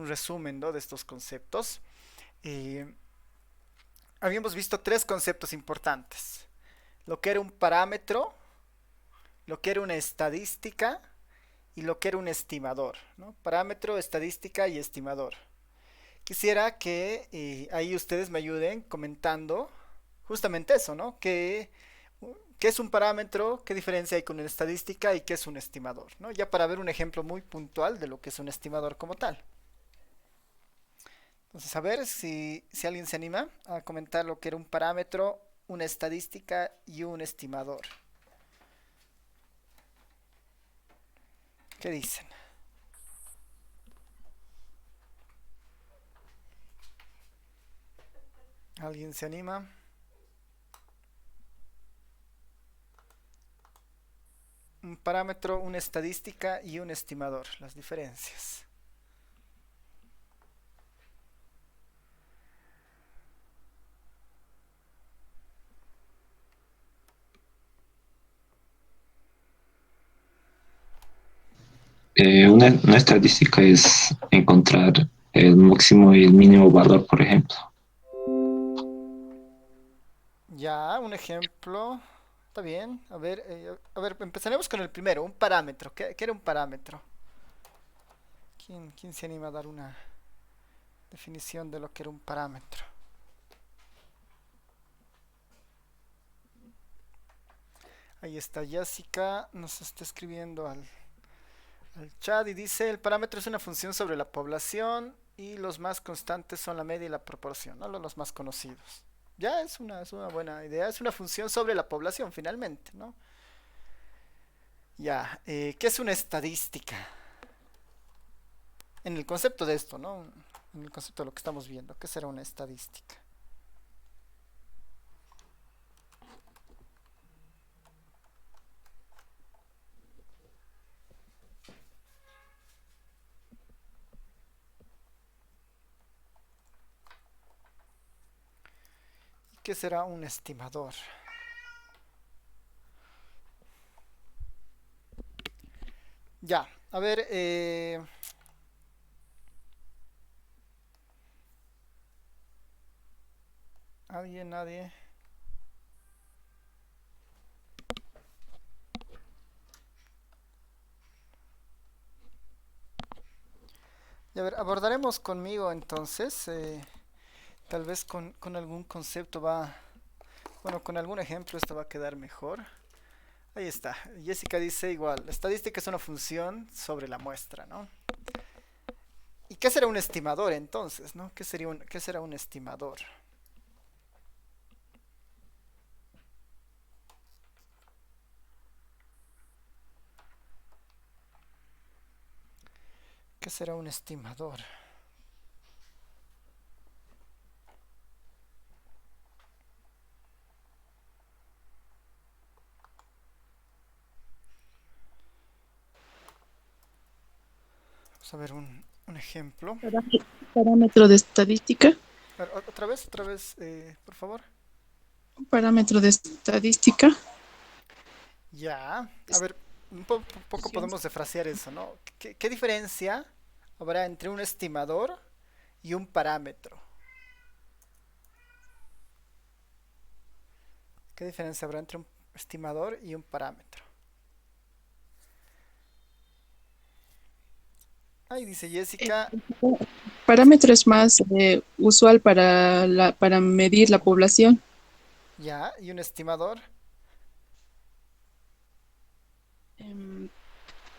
resumen, ¿no?, de estos conceptos. Eh, Habíamos visto tres conceptos importantes. Lo que era un parámetro, lo que era una estadística y lo que era un estimador, ¿no? Parámetro, estadística y estimador. Quisiera que ahí ustedes me ayuden comentando justamente eso, ¿no? ¿Qué es un parámetro? ¿Qué diferencia hay con una estadística? ¿Y qué es un estimador? ¿No? Ya para ver un ejemplo muy puntual de lo que es un estimador como tal. Entonces, a ver si alguien se anima a comentar lo que era un parámetro, una estadística y un estimador. ¿Qué dicen? ¿Alguien se anima? Un parámetro, una estadística y un estimador. Las diferencias. Una estadística es encontrar el máximo y el mínimo valor, por ejemplo. Ya, un ejemplo. Está bien. A ver, empezaremos con el primero, un parámetro. ¿Qué era un parámetro? ¿Quién se anima a dar una definición de lo que era un parámetro? Ahí está Jessica, nos está escribiendo al chat y dice, el parámetro es una función sobre la población y los más constantes son la media y la proporción, ¿no? Los más conocidos. Ya es una buena idea, es una función sobre la población finalmente, ¿no? Ya, ¿qué es una estadística? En el concepto de esto, ¿no? En el concepto de lo que estamos viendo, ¿qué será una estadística? ¿Y qué será un estimador? Ya, a ver, ¿alguien, nadie? Y a ver, abordaremos conmigo entonces, tal vez con algún concepto va, bueno, con algún ejemplo esto va a quedar mejor. Ahí está, Jessica dice igual, la estadística es una función sobre la muestra, ¿no? ¿Y qué será un estimador entonces, no? ¿Qué será un estimador? ¿Qué será un estimador? Vamos a ver un ejemplo. Parámetro de estadística. A ver, otra vez, por favor. Un parámetro de estadística. Ya, a Es ver, poco función. podemos defrasear eso, ¿no? ¿Qué diferencia habrá entre un estimador y un parámetro? ¿Qué diferencia habrá entre un estimador y un parámetro? Ahí dice El Jessica, parámetro es más usual para medir la población. ya, y un estimador, Em,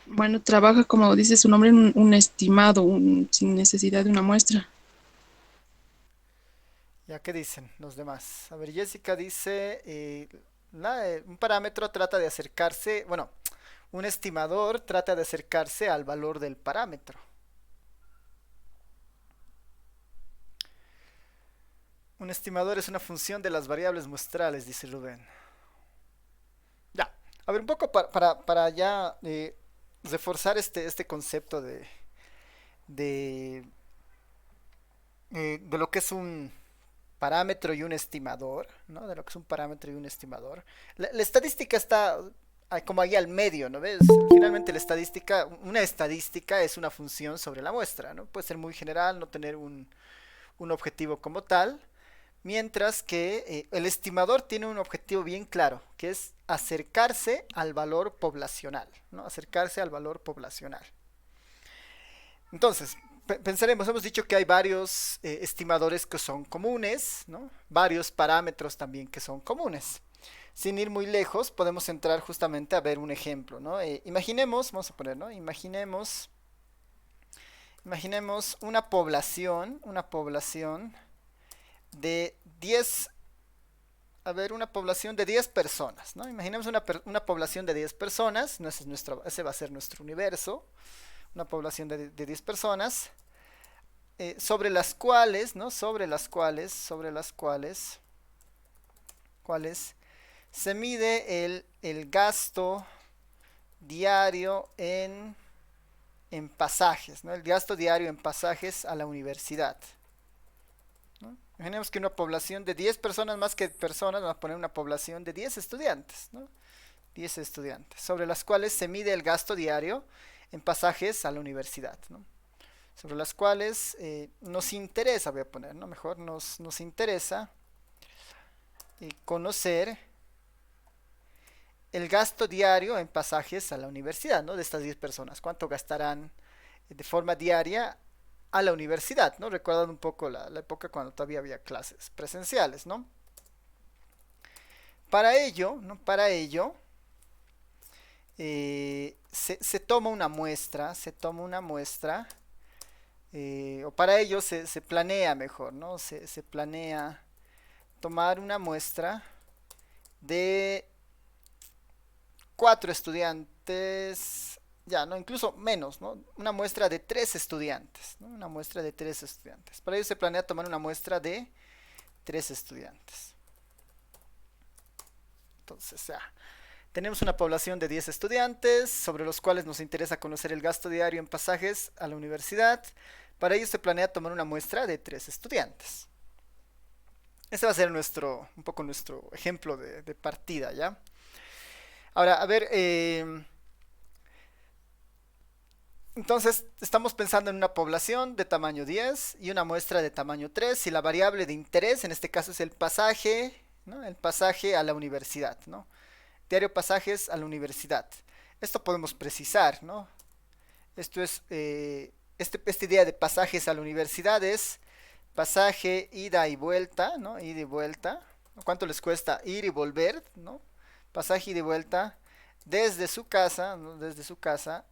bueno, trabaja, como dice su nombre, un estimado, sin necesidad de una muestra. ya, ¿qué dicen los demás? A ver, Jessica dice, un parámetro trata de acercarse, bueno, un estimador trata de acercarse al valor del parámetro. Un estimador es una función de las variables muestrales, dice Rubén. Ya, a ver, un poco para ya reforzar este concepto de, de lo que es un parámetro y un estimador, ¿no? De lo que es un parámetro y un estimador. La estadística está como ahí al medio, ¿no ves? Finalmente una estadística es una función sobre la muestra, ¿no? Puede ser muy general, no tener un objetivo como tal, mientras que el estimador tiene un objetivo bien claro, que es acercarse al valor poblacional, ¿no? Acercarse al valor poblacional. Entonces, pensaremos, hemos dicho que hay varios estimadores que son comunes, ¿no? Varios parámetros también que son comunes. Sin ir muy lejos, podemos entrar justamente a ver un ejemplo, ¿no? Imaginemos, vamos a poner, ¿no? Imaginemos una población de 10, a ver, una población de 10 personas, ¿no? Imaginemos una población de 10 personas, ¿no? Ese va a ser nuestro universo, una población de 10 personas, sobre las cuales, ¿no? Sobre las cuales se mide el gasto diario en pasajes, ¿no? El gasto diario en pasajes a la universidad, ¿no? Imaginemos que una población de 10 personas, más que personas, vamos a poner una población de 10 estudiantes, ¿no? 10 estudiantes, sobre las cuales se mide el gasto diario en pasajes a la universidad, ¿no? Sobre las cuales nos interesa, voy a poner, ¿no? Mejor nos interesa conocer el gasto diario en pasajes a la universidad, ¿no? De estas 10 personas, cuánto gastarán de forma diaria a la universidad, ¿no? Recordando un poco la época cuando todavía había clases presenciales, ¿no? Para ello, ¿no? Se toma una muestra, o para ello se planea mejor, ¿no? Se planea tomar una muestra de 4 estudiantes, ya, no, incluso menos, ¿no? Una muestra de 3 estudiantes, ¿no? Una muestra de 3 estudiantes. Para ello se planea tomar una muestra de 3 estudiantes. Entonces, ya, tenemos una población de 10 estudiantes, sobre los cuales nos interesa conocer el gasto diario en pasajes a la universidad. Para ello se planea tomar una muestra de 3 estudiantes. Este va a ser un poco nuestro ejemplo de partida, ¿ya? Ahora, a ver, entonces estamos pensando en una población de tamaño 10 y una muestra de tamaño 3 y la variable de interés, en este caso es el pasaje, ¿no? El pasaje a la universidad, ¿no? Diario pasajes a la universidad. Esto podemos precisar, ¿no? Esto es, esta idea de pasajes a la universidad es pasaje ida y vuelta, ¿no? Ida y vuelta. ¿Cuánto les cuesta ir y volver, ¿no? Pasaje ida y vuelta desde su casa, ¿no? Desde su casa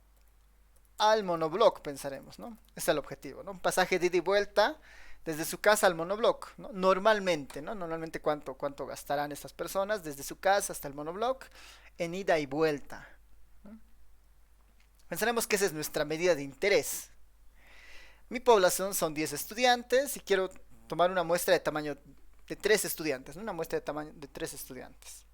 al monobloc, pensaremos, ¿no? Ese es el objetivo, ¿no? Un pasaje de ida y vuelta desde su casa al monobloc, ¿no? Normalmente, ¿no? Normalmente cuánto gastarán estas personas desde su casa hasta el monobloc en ida y vuelta, ¿no? Pensaremos que esa es nuestra medida de interés. Mi población son 10 estudiantes y quiero tomar una muestra de tamaño de 3 estudiantes, ¿no? Una muestra de tamaño de 3 estudiantes.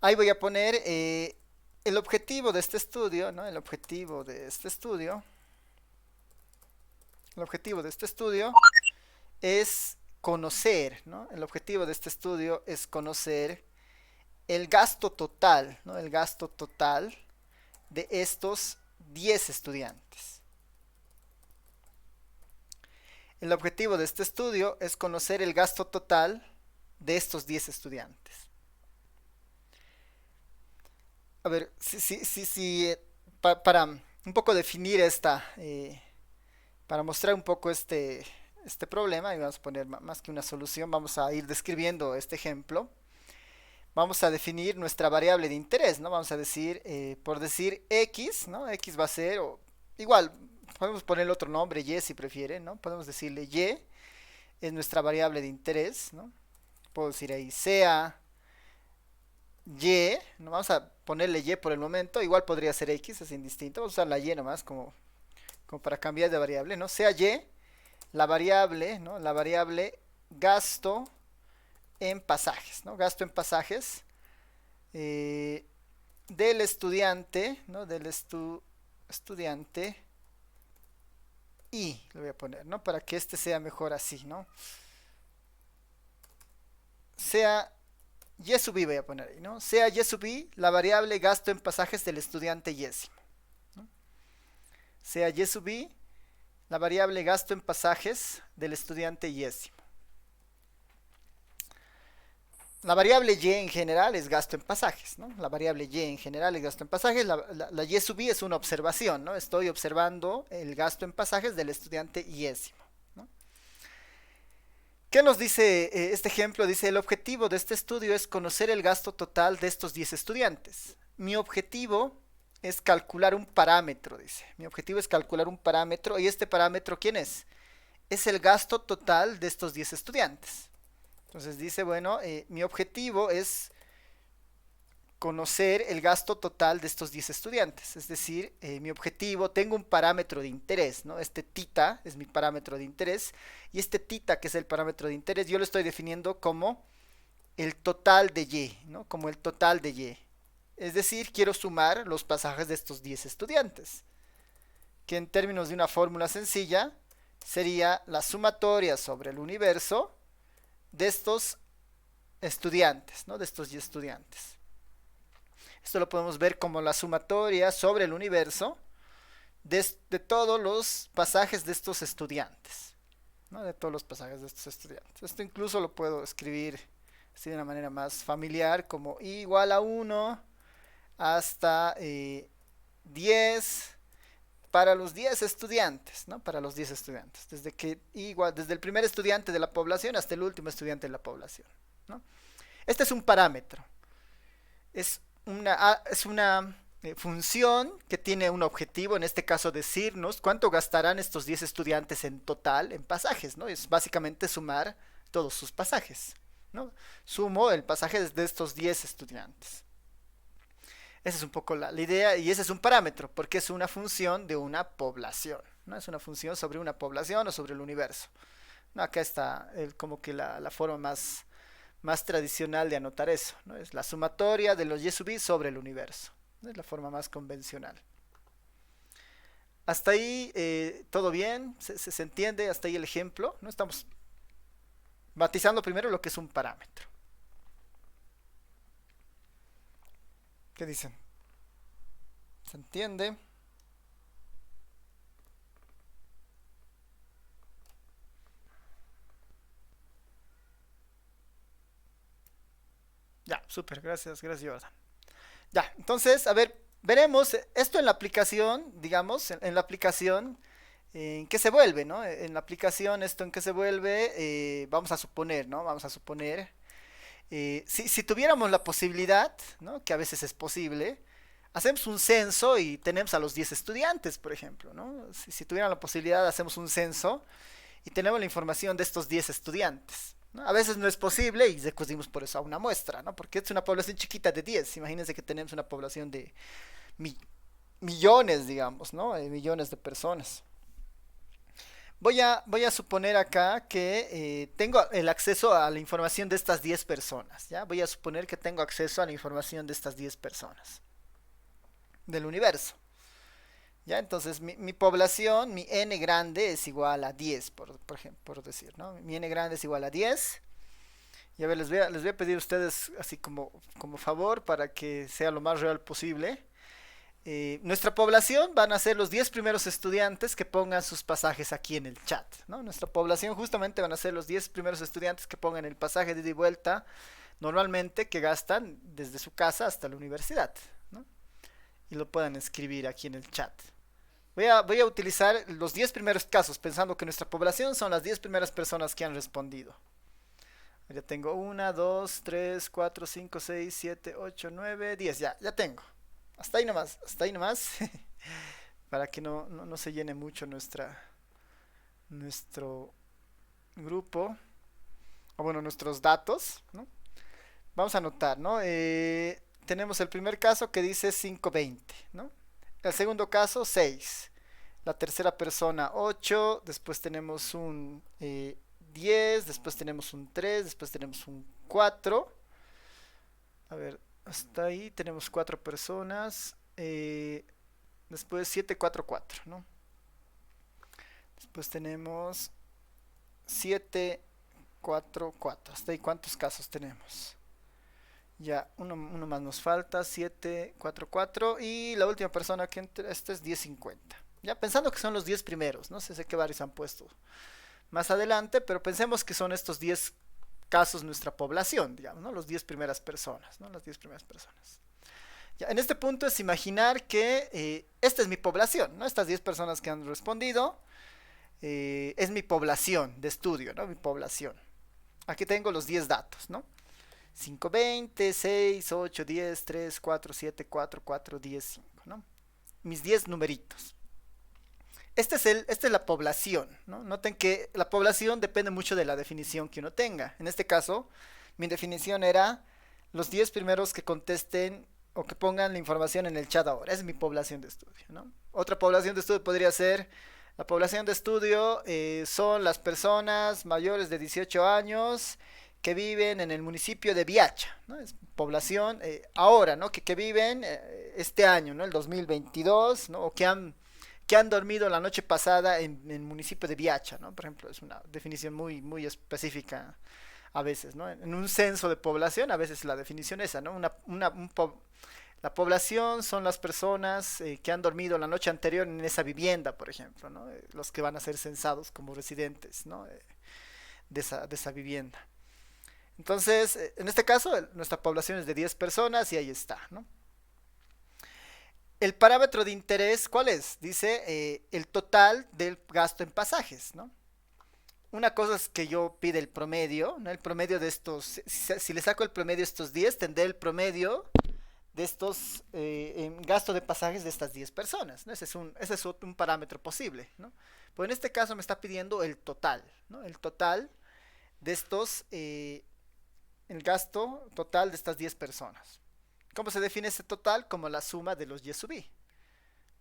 Ahí voy a poner el objetivo de este estudio, ¿no? El objetivo de este estudio es conocer, ¿no? El objetivo de este estudio es conocer el gasto total, ¿no? El gasto total de estos 10 estudiantes. El objetivo de este estudio es conocer el gasto total de estos 10 estudiantes. A ver, para un poco definir para mostrar un poco este problema, y vamos a poner más que una solución, vamos a ir describiendo este ejemplo. Vamos a definir nuestra variable de interés, ¿no? Vamos a decir, por decir x, ¿no? X va a ser, o igual, podemos ponerle otro nombre, y si prefieren, ¿no? Podemos decirle y, es nuestra variable de interés, ¿no? Puedo decir ahí sea y, no vamos a ponerle y por el momento, igual podría ser x, es indistinto, vamos a usar la y nomás como para cambiar de variable, ¿no? Sea y, la variable, ¿no? La variable gasto en pasajes, ¿no? Gasto en pasajes del estudiante, ¿no? Del estudiante y, lo voy a poner, ¿no? Para que este sea mejor así, ¿no? Sea Y sub i voy a poner ahí, ¿no? Sea y sub i la variable gasto en pasajes del estudiante yésimo, ¿no? Sea y sub i la variable gasto en pasajes del estudiante yésimo. La variable y en general es gasto en pasajes, ¿no? La variable y en general es gasto en pasajes. La y sub i es una observación, ¿no? Estoy observando el gasto en pasajes del estudiante yésimo, ¿no? ¿Qué nos dice este ejemplo? Dice, el objetivo de este estudio es conocer el gasto total de estos 10 estudiantes. Mi objetivo es calcular un parámetro, dice. Mi objetivo es calcular un parámetro. ¿Y este parámetro quién es? Es el gasto total de estos 10 estudiantes. Entonces dice, bueno, mi objetivo es conocer el gasto total de estos 10 estudiantes. Es decir, mi objetivo, tengo un parámetro de interés, ¿no? Este tita es mi parámetro de interés. Y este tita, que es el parámetro de interés, yo lo estoy definiendo como el total de y, ¿no? Como el total de y. Es decir, quiero sumar los pasajes de estos 10 estudiantes. Que en términos de una fórmula sencilla, sería la sumatoria sobre el universo de estos estudiantes, ¿no? De estos 10 estudiantes. Esto lo podemos ver como la sumatoria sobre el universo de todos los pasajes de estos estudiantes, ¿no? De todos los pasajes de estos estudiantes. Esto incluso lo puedo escribir así de una manera más familiar, como i igual a 1 hasta 10 para los 10 estudiantes, ¿no? Para los 10 estudiantes, desde el primer estudiante de la población hasta el último estudiante de la población, ¿no? Este es un parámetro, es una función que tiene un objetivo, en este caso decirnos cuánto gastarán estos 10 estudiantes en total en pasajes, ¿no? Es básicamente sumar todos sus pasajes, ¿no? Sumo el pasaje de estos 10 estudiantes. Esa es un poco la idea, y ese es un parámetro, porque es una función de una población, ¿no? Es una función sobre una población o sobre el universo, ¿no? Acá está como que la forma más tradicional de anotar eso, ¿no? Es la sumatoria de los y sub i sobre el universo, ¿no? Es la forma más convencional. Hasta ahí todo bien, se entiende, hasta ahí el ejemplo, ¿no? Estamos matizando primero lo que es un parámetro. ¿Qué dicen? ¿Se entiende? Ya, súper, gracias, Jordan. Ya, entonces, a ver, veremos esto en la aplicación, digamos, en la aplicación, en qué se vuelve, ¿no? En la aplicación, esto en qué se vuelve, vamos a suponer, ¿no? Vamos a suponer, si tuviéramos la posibilidad, ¿no? Que a veces es posible, hacemos un censo y tenemos a los 10 estudiantes, por ejemplo, ¿no? Si tuvieran la posibilidad, hacemos un censo y tenemos la información de estos 10 estudiantes, ¿no? A veces no es posible y recurrimos por eso a una muestra, ¿no? Porque es una población chiquita de 10. Imagínense que tenemos una población de mi millones, digamos, ¿no? Millones de personas. Voy a suponer acá que tengo el acceso a la información de estas 10 personas, ¿ya? Voy a suponer que tengo acceso a la información de estas 10 personas del universo. ¿Ya? Entonces mi población, mi n grande es igual a 10, por ejemplo, por decir, ¿no? Mi n grande es igual a 10. Y a ver, les voy a pedir a ustedes así como favor para que sea lo más real posible. Nuestra población van a ser los 10 primeros estudiantes que pongan sus pasajes aquí en el chat, ¿no? Nuestra población justamente van a ser los 10 primeros estudiantes que pongan el pasaje de ida y vuelta, normalmente que gastan desde su casa hasta la universidad, ¿no? Y lo puedan escribir aquí en el chat. Voy a utilizar los 10 primeros casos, pensando que nuestra población son las 10 primeras personas que han respondido. Ya tengo 1, 2, 3, 4, 5, 6, 7, 8, 9, 10. Ya tengo. Hasta ahí nomás, hasta ahí nomás. Para que no se llene mucho nuestro grupo. O bueno, nuestros datos, ¿no? Vamos a anotar, ¿no? Tenemos el primer caso que dice 520, ¿no? El segundo caso, 6. La tercera persona, 8. Después tenemos un 10. Después tenemos un 3. Después tenemos un 4. A ver, hasta ahí tenemos 4 personas. Después 7, 4, 4, ¿no? Después tenemos 7, 4, 4. Hasta ahí, ¿cuántos casos tenemos? Ya, uno más nos falta, 7, 4, 4. Y la última persona que entra, esta es 1050. Ya pensando que son los 10 primeros, no sé qué varios han puesto más adelante, pero pensemos que son estos 10 casos nuestra población, digamos, ¿no? Los 10 primeras personas, ¿no? Las 10 primeras personas. Ya, en este punto es imaginar que esta es mi población, ¿no? Estas 10 personas que han respondido es mi población de estudio, ¿no? Mi población. Aquí tengo los 10 datos, ¿no? 5, 20, 6, 8, 10, 3, 4, 7, 4, 4, 10, 5, ¿no? Mis 10 numeritos. Esta es la población, ¿no? Noten que la población depende mucho de la definición que uno tenga. En este caso, mi definición era los 10 primeros que contesten o que pongan la información en el chat ahora. Es mi población de estudio, ¿no? Otra población de estudio podría ser, la población de estudio son las personas mayores de 18 años que viven en el municipio de Viacha, ¿no? Es población ahora, ¿no? Que viven este año, ¿no? El 2022, ¿no? O que han dormido la noche pasada en el municipio de Viacha, ¿no? Por ejemplo, es una definición muy específica a veces, ¿no? En un censo de población, a veces la definición es esa, ¿no? La población son las personas que han dormido la noche anterior en esa vivienda, por ejemplo, ¿no? Los que van a ser censados como residentes, ¿no? De esa vivienda. Entonces, en este caso, nuestra población es de 10 personas y ahí está, ¿no? El parámetro de interés, ¿cuál es? Dice el total del gasto en pasajes, ¿no? Una cosa es que yo pide el promedio, ¿no? El promedio de estos, si le saco el promedio de estos 10, tendré el promedio de estos en gasto de pasajes de estas 10 personas, ¿no? Ese es un parámetro posible, ¿no? Pues en este caso me está pidiendo el total, ¿no? El total de estos, el gasto total de estas 10 personas. ¿Cómo se define ese total? Como la suma de los y sub i.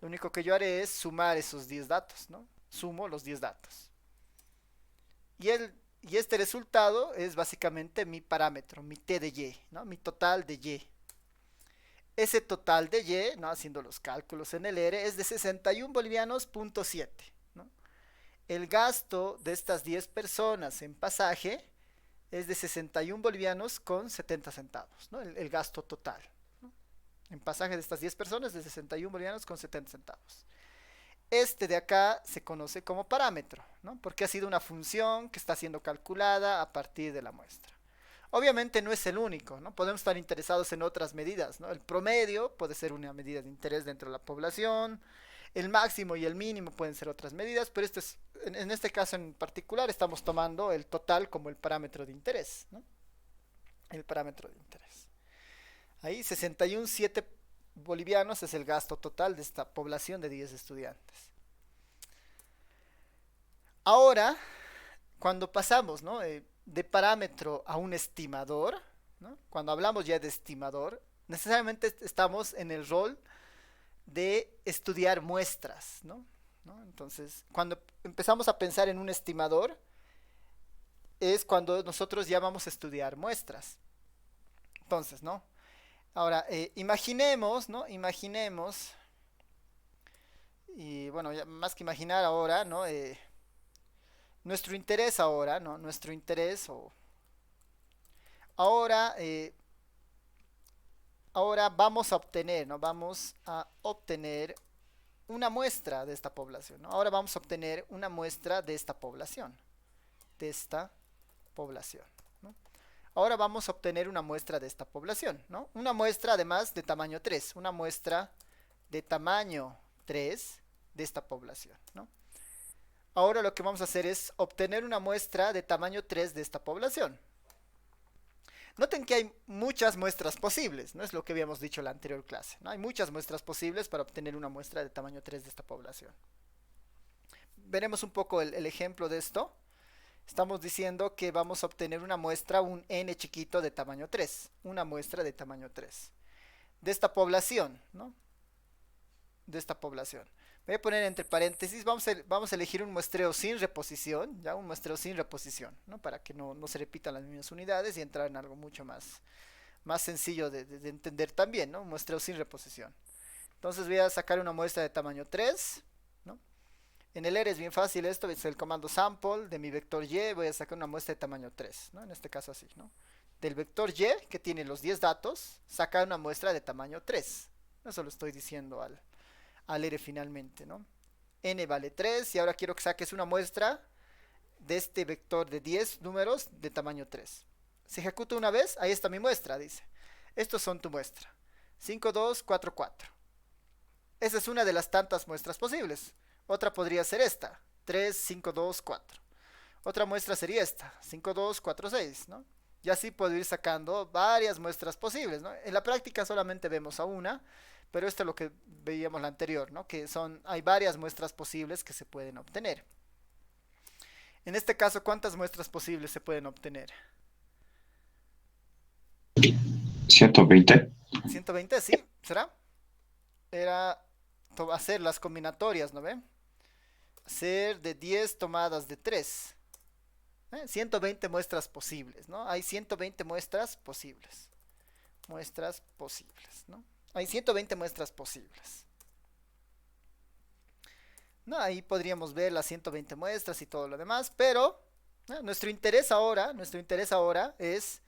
Lo único que yo haré es sumar esos 10 datos, ¿no? Sumo los 10 datos. Y este resultado es básicamente mi parámetro, mi t de y, ¿no? Mi total de y. Ese total de y, ¿no? Haciendo los cálculos en el R, es de 61 bolivianos, punto 7, ¿no? El gasto de estas 10 personas en pasaje es de 61 bolivianos con 70 centavos, ¿no? El gasto total, ¿no? En pasaje de estas 10 personas de 61 bolivianos con 70 centavos. Este de acá se conoce como parámetro, ¿no? Porque ha sido una función que está siendo calculada a partir de la muestra. Obviamente no es el único, ¿no? Podemos estar interesados en otras medidas, ¿no? El promedio puede ser una medida de interés dentro de la población, el máximo y el mínimo pueden ser otras medidas, pero en este caso en particular estamos tomando el total como el parámetro de interés, ¿no? El parámetro de interés. Ahí 61,7 bolivianos es el gasto total de esta población de 10 estudiantes. Ahora, cuando pasamos, ¿no? De parámetro a un estimador, ¿no? Cuando hablamos ya de estimador, necesariamente estamos en el rol de estudiar muestras, ¿no? Entonces, cuando empezamos a pensar en un estimador, es cuando nosotros ya vamos a estudiar muestras. Entonces, ¿no? Ahora, imaginemos, ¿no? Imaginemos, y bueno, ya más que imaginar ahora, ¿no? Nuestro interés ahora, ¿no? Nuestro interés ahora, ahora vamos a obtener, ¿no? Vamos a obtener una muestra de esta población, ¿no? Ahora vamos a obtener una muestra de esta población, ¿no? Ahora vamos a obtener una muestra de esta población, ¿no? Una muestra además de tamaño 3, una muestra de tamaño 3 de esta población, ¿no? Ahora lo que vamos a hacer es obtener una muestra de tamaño 3 de esta población. Noten que hay muchas muestras posibles, ¿no? Es lo que habíamos dicho en la anterior clase, ¿no? Hay muchas muestras posibles para obtener una muestra de tamaño 3 de esta población. Veremos un poco el ejemplo de esto. Estamos diciendo que vamos a obtener una muestra, un n chiquito de tamaño 3. Una muestra de tamaño 3. De esta población, ¿no? De esta población. Voy a poner entre paréntesis, vamos a elegir un muestreo sin reposición, ya un muestreo sin reposición, ¿no? Para que no se repitan las mismas unidades y entrar en algo mucho más sencillo de entender también, ¿no? Un muestreo sin reposición. Entonces voy a sacar una muestra de tamaño 3, ¿no? En el R es bien fácil esto, es el comando sample de mi vector y, voy a sacar una muestra de tamaño 3, ¿no? En este caso así, ¿no? del vector Y, que tiene los 10 datos, sacar una muestra de tamaño 3. Eso lo estoy diciendo al R finalmente, ¿no? N vale 3 y ahora quiero que saques una muestra de este vector de 10 números de tamaño 3. Se ejecuta una vez, ahí está mi muestra, dice. Estos son tu muestra. 5, 2, 4, 4. Esa es una de las tantas muestras posibles. Otra podría ser esta, 3, 5, 2, 4. Otra muestra sería esta, 5, 2, 4, 6, ¿no? Y así puedo ir sacando varias muestras posibles, ¿no? En la práctica solamente vemos a una, pero esto es lo que veíamos la anterior, ¿no? Que hay varias muestras posibles que se pueden obtener. En este caso, ¿cuántas muestras posibles se pueden obtener? 120. 120, sí, ¿será? Era hacer las combinatorias, ¿no ve? Hacer de 10 tomadas de 3. 120 muestras posibles, ¿no? Hay 120 muestras posibles. Muestras posibles, ¿no? Hay 120 muestras posibles. ¿No? Ahí podríamos ver las 120 muestras y todo lo demás, pero nuestro interés ahora es,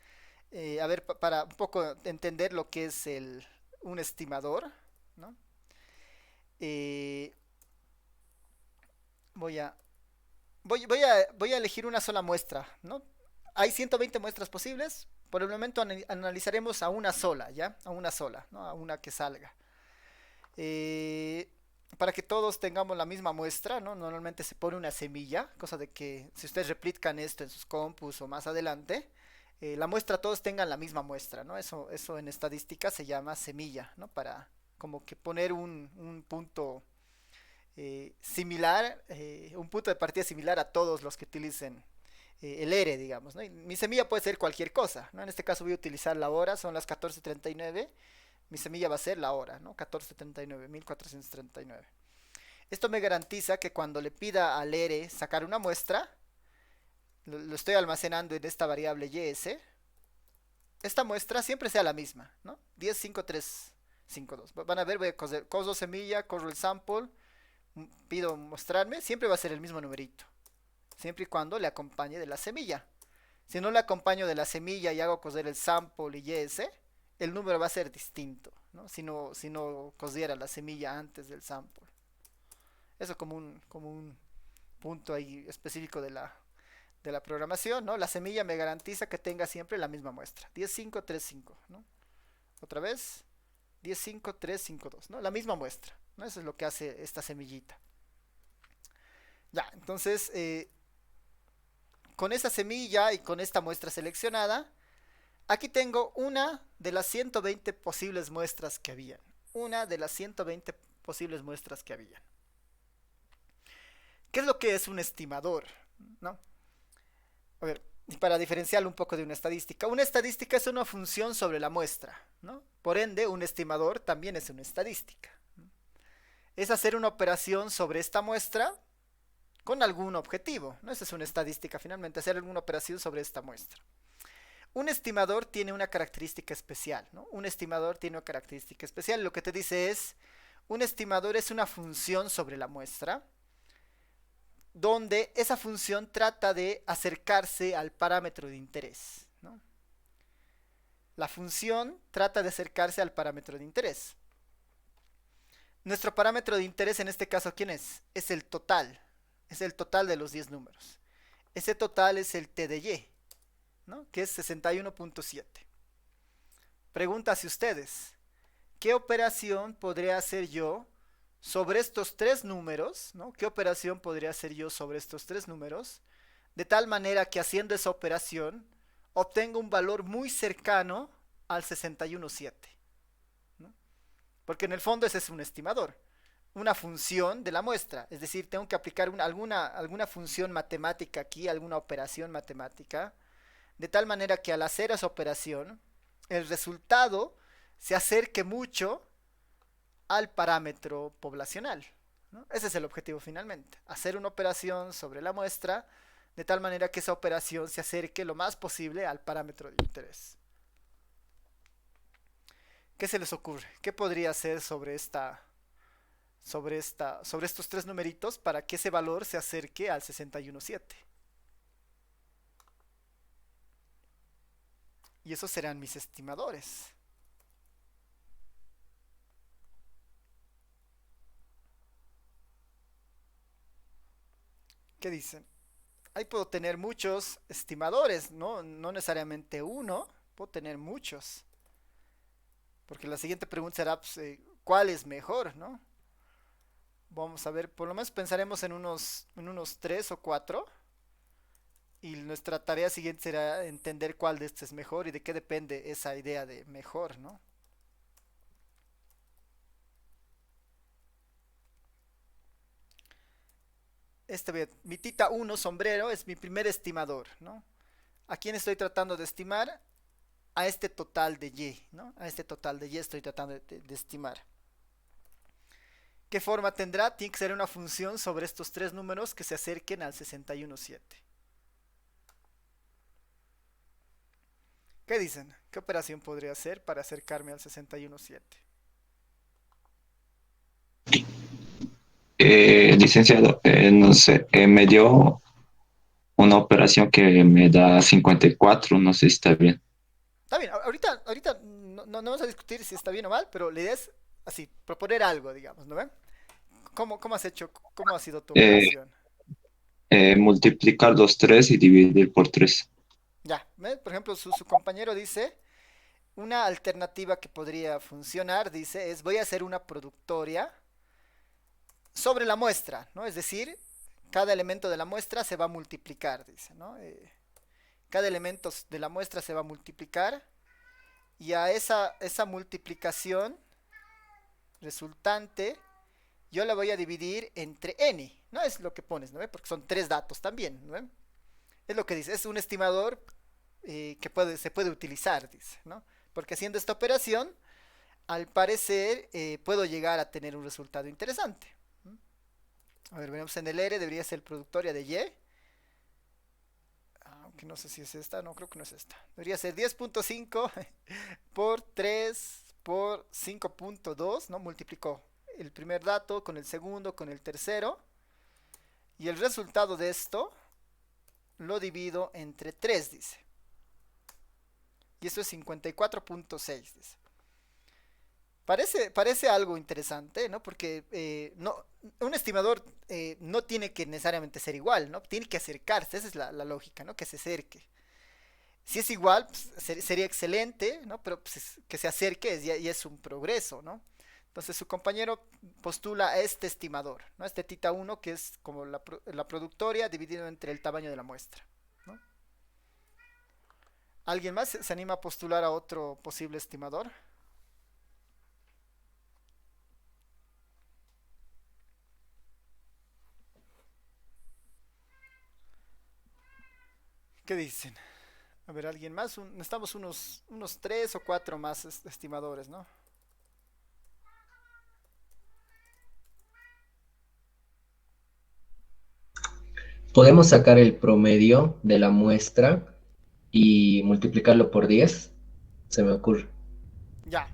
a ver, para un poco entender lo que es un estimador, ¿no? Voy a elegir una sola muestra, ¿no? Hay 120 muestras posibles. Por el momento analizaremos a una sola, ¿ya? A una sola, ¿no? A una que salga. Para que todos tengamos la misma muestra, ¿no? Normalmente se pone una semilla, cosa de que si ustedes replican esto en sus compus o más adelante, la muestra todos tengan la misma muestra, ¿no? Eso en estadística se llama semilla, ¿no? Para como que poner un punto similar, un punto de partida similar a todos los que utilicen el R, digamos, ¿no? Y mi semilla puede ser cualquier cosa, ¿no? En este caso voy a utilizar la hora, son las 14:39. Mi semilla va a ser la hora, ¿no? 14:39, 1439. Esto me garantiza que cuando le pida al R sacar una muestra, lo estoy almacenando en esta variable YS, esta muestra siempre sea la misma, ¿no? 10, 5, 3, 5, 2. Van a ver, voy a coso semilla, corro el sample, pido mostrarme, siempre va a ser el mismo numerito, siempre y cuando le acompañe de la semilla. Si no le acompaño de la semilla y hago coser el sample y YS, el número va a ser distinto, ¿no? Si no cosiera la semilla antes del sample. Eso como un punto ahí específico de la programación, ¿no? La semilla me garantiza que tenga siempre la misma muestra. 10, 5, 3, 5, ¿no? Otra vez, 10, 5, 3, 5, 2, ¿no? La misma muestra, ¿no? Eso es lo que hace esta semillita. Ya, entonces, con esa semilla y con esta muestra seleccionada, aquí tengo una de las 120 posibles muestras que habían. Una de las 120 posibles muestras que habían. ¿Qué es lo que es un estimador? ¿No? A ver, y para diferenciarlo un poco de una estadística. Una estadística es una función sobre la muestra, ¿no? Por ende, un estimador también es una estadística. Es hacer una operación sobre esta muestra con algún objetivo, ¿no? Esa es una estadística finalmente, hacer alguna operación sobre esta muestra. Un estimador tiene una característica especial, ¿no? Un estimador tiene una característica especial. Lo que te dice es, un estimador es una función sobre la muestra, donde esa función trata de acercarse al parámetro de interés, ¿no? La función trata de acercarse al parámetro de interés. Nuestro parámetro de interés en este caso, ¿quién es? Es el total. Es el total de los 10 números. Ese total es el T de Y, ¿no? Que es 61.7. Pregunta hacia ustedes, ¿qué operación podría hacer yo sobre estos tres números, ¿no? ¿Qué operación podría hacer yo sobre estos tres números? De tal manera que haciendo esa operación obtengo un valor muy cercano al 61.7, ¿no? Porque en el fondo ese es un estimador, una función de la muestra. Es decir, tengo que aplicar alguna función matemática aquí, alguna operación matemática, de tal manera que al hacer esa operación, el resultado se acerque mucho al parámetro poblacional, ¿no? Ese es el objetivo finalmente, hacer una operación sobre la muestra de tal manera que esa operación se acerque lo más posible al parámetro de interés. ¿Qué se les ocurre? ¿Qué podría hacer sobre estos tres numeritos para que ese valor se acerque al 61.7? Y esos serán mis estimadores. ¿Qué dicen? Ahí puedo tener muchos estimadores, ¿no? No necesariamente uno, puedo tener muchos. Porque la siguiente pregunta será, pues, ¿cuál es mejor, no? Vamos a ver, por lo menos pensaremos en unos tres o cuatro. Y nuestra tarea siguiente será entender cuál de estos es mejor y de qué depende esa idea de mejor, ¿no? Mi tita 1 sombrero es mi primer estimador, ¿no? ¿A quién estoy tratando de estimar? A este total de Y, ¿no? A este total de Y estoy tratando de estimar. ¿Qué forma tendrá? Tiene que ser una función sobre estos tres números que se acerquen al 61,7. ¿Qué dicen? ¿Qué operación podría hacer para acercarme al 61,7? Licenciado, no sé, me dio una operación que me da 54, no sé si está bien. Está bien, ahorita no vamos a discutir si está bien o mal, pero la idea es así, proponer algo, digamos, ¿no ven? ¿Cómo has hecho? ¿Cómo ha sido tu Eh, operación? Multiplicar los 3 y dividir por 3. Ya, ¿ves? Por ejemplo, su compañero dice, una alternativa que podría funcionar, dice, es voy a hacer una productoria sobre la muestra, ¿no? Es decir, cada elemento de la muestra se va a multiplicar, dice, ¿no? Cada elemento de la muestra se va a multiplicar y a esa multiplicación resultante yo la voy a dividir entre n, ¿no? Es lo que pones, ¿no? Porque son tres datos también, ¿no? Es lo que dice, es un estimador que se puede utilizar, dice, ¿no? Porque haciendo esta operación, al parecer, puedo llegar a tener un resultado interesante. A ver, veremos en el R, debería ser productoria de Y. Aunque no sé si es esta, no creo que no es esta. Debería ser 10.5 por 3 por 5.2, ¿no? Multiplicó el primer dato con el segundo, con el tercero. Y el resultado de esto lo divido entre 3, dice. Y eso es 54.6, dice. Parece algo interesante, ¿no? Porque un estimador no tiene que necesariamente ser igual, ¿no? Tiene que acercarse, esa es la lógica, ¿no? Que se acerque. Si es igual, pues, sería excelente, ¿no? Pero pues, que se acerque ya es un progreso, ¿no? Entonces su compañero postula a este estimador, ¿no? Este tita 1 que es como la productoria dividido entre el tamaño de la muestra, ¿no? ¿Alguien más se anima a postular a otro posible estimador? ¿Qué dicen? A ver, ¿alguien más? Necesitamos unos tres o cuatro más estimadores, ¿no? Podemos sacar el promedio de la muestra y multiplicarlo por 10, se me ocurre. Ya.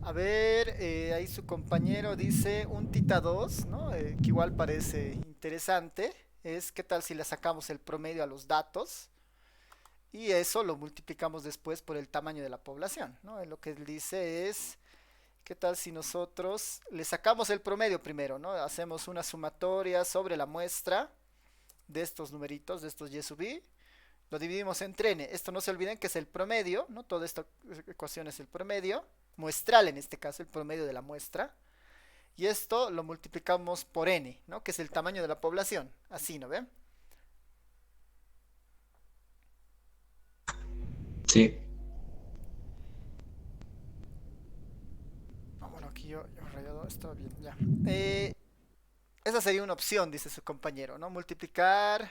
A ver, ahí su compañero dice un tita 2, ¿no? Que igual parece interesante. Es qué tal si le sacamos el promedio a los datos y eso lo multiplicamos después por el tamaño de la población, ¿no? Lo que él dice es qué tal si nosotros le sacamos el promedio primero, ¿no? Hacemos una sumatoria sobre la muestra de estos numeritos, de estos y sub i, lo dividimos entre n. Esto no se olviden que es el promedio, ¿no? Toda esta ecuación es el promedio, muestral en este caso, el promedio de la muestra. Y esto lo multiplicamos por n, ¿no? Que es el tamaño de la población. Así, ¿no ven? Sí. Bueno, aquí yo he rayado esto bien, ya. Esa sería una opción, dice su compañero, ¿no? Multiplicar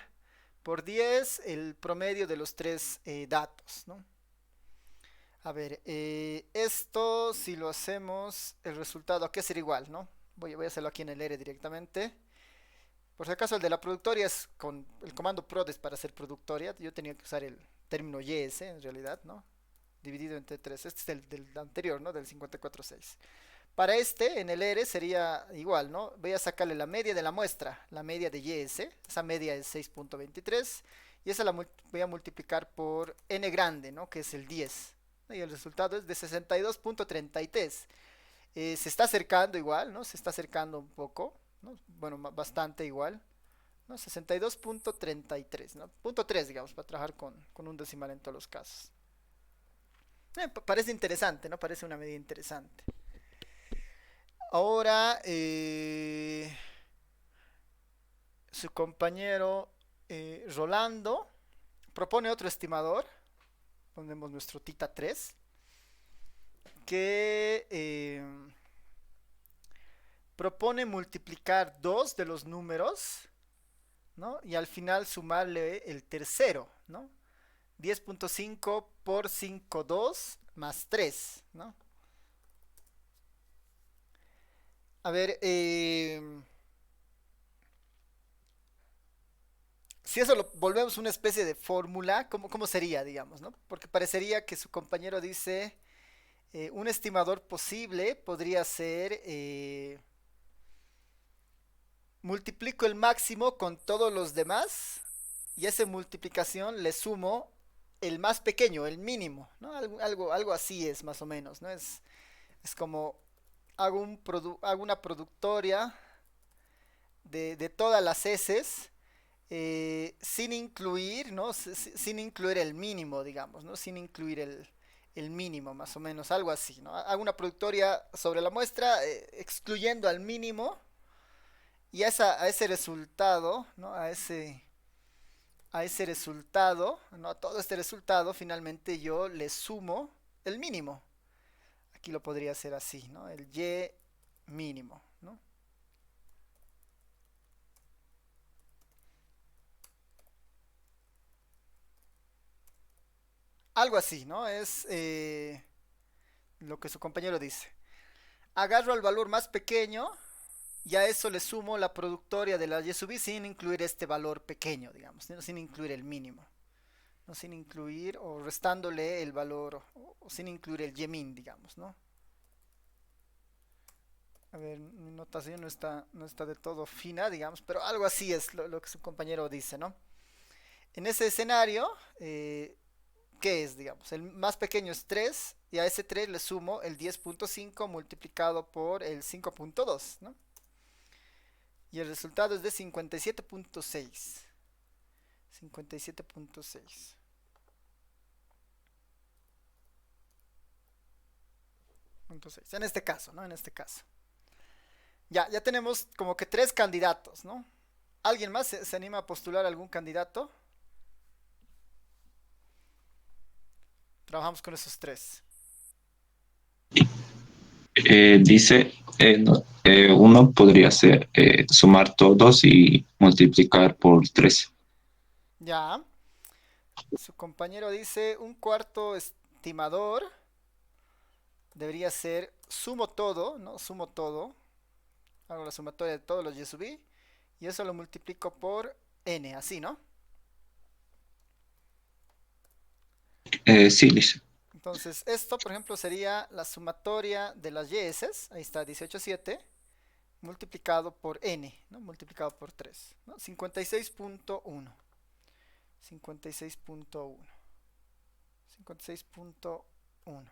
por 10 el promedio de los tres datos, ¿no? A ver, esto si lo hacemos, el resultado aquí será igual, ¿no? Voy a hacerlo aquí en el R directamente. Por si acaso el de la productoria es con el comando prod es para hacer productoria. Yo tenía que usar el término YS en realidad, ¿no? Dividido entre 3. Este es el del anterior, ¿no? Del 54.6. Para este, en el R sería igual, ¿no? Voy a sacarle la media de la muestra, la media de YS. Esa media es 6.23. y esa voy a multiplicar por n grande, ¿no? Que es el 10. Y el resultado es de 62.33. Se está acercando igual, ¿no? Se está acercando un poco, ¿no? Bueno, bastante igual, ¿no? 62.33, ¿no? Punto 3, digamos, para trabajar con un decimal en todos los casos. Parece interesante, ¿no? Parece una medida interesante. Ahora, su compañero Rolando propone otro estimador. Ponemos nuestro tita 3. Que propone multiplicar dos de los números, ¿no? Y al final sumarle el tercero, ¿no? 10.5 por 5,2 más 3, ¿no? A ver, si eso lo volvemos una especie de fórmula, ¿cómo sería, digamos, ¿no? Porque parecería que su compañero dice, un estimador posible podría ser, multiplico el máximo con todos los demás y a esa multiplicación le sumo el más pequeño, el mínimo, ¿no? Algo así es más o menos, ¿no? Es como hago una productoria de todas las heces, sin incluir, ¿no? Sin incluir el mínimo, digamos, ¿no? Sin incluir el mínimo, más o menos, algo así, ¿no? Hago una productoria sobre la muestra, excluyendo al mínimo, y a ese resultado, ¿no? A ese resultado, ¿no? A todo este resultado, finalmente yo le sumo el mínimo. Aquí lo podría hacer así, ¿no? El y mínimo, ¿no? Algo así, ¿no? Es lo que su compañero dice. Agarro el valor más pequeño y a eso le sumo la productoria de la y sub i sin incluir este valor pequeño, digamos, ¿no? Sin incluir el mínimo, ¿no? Sin incluir o restándole el valor, o sin incluir el y min, digamos, ¿no? A ver, mi notación no está de todo fina, digamos, pero algo así es lo que su compañero dice, ¿no? En ese escenario, ¿qué es, digamos? El más pequeño es 3 y a ese 3 le sumo el 10.5 multiplicado por el 5.2, ¿no? Y el resultado es de 57.6. 57.6. En este caso, ¿no? En este caso. Ya tenemos como que 3 candidatos, ¿no? ¿Alguien más se anima a postular algún candidato? Trabajamos con esos 3. Dice, uno podría ser sumar todos y multiplicar por 3. Ya. Su compañero dice, un cuarto estimador debería ser sumo todo, ¿no? Sumo todo. Hago la sumatoria de todos los y sub i y eso lo multiplico por n, así, ¿no? Sí, dice. Entonces, esto, por ejemplo, sería la sumatoria de las y's, ahí está, 18,7, multiplicado por n, ¿no? Multiplicado por 3, ¿no? 56.1. 56.1. 56.1.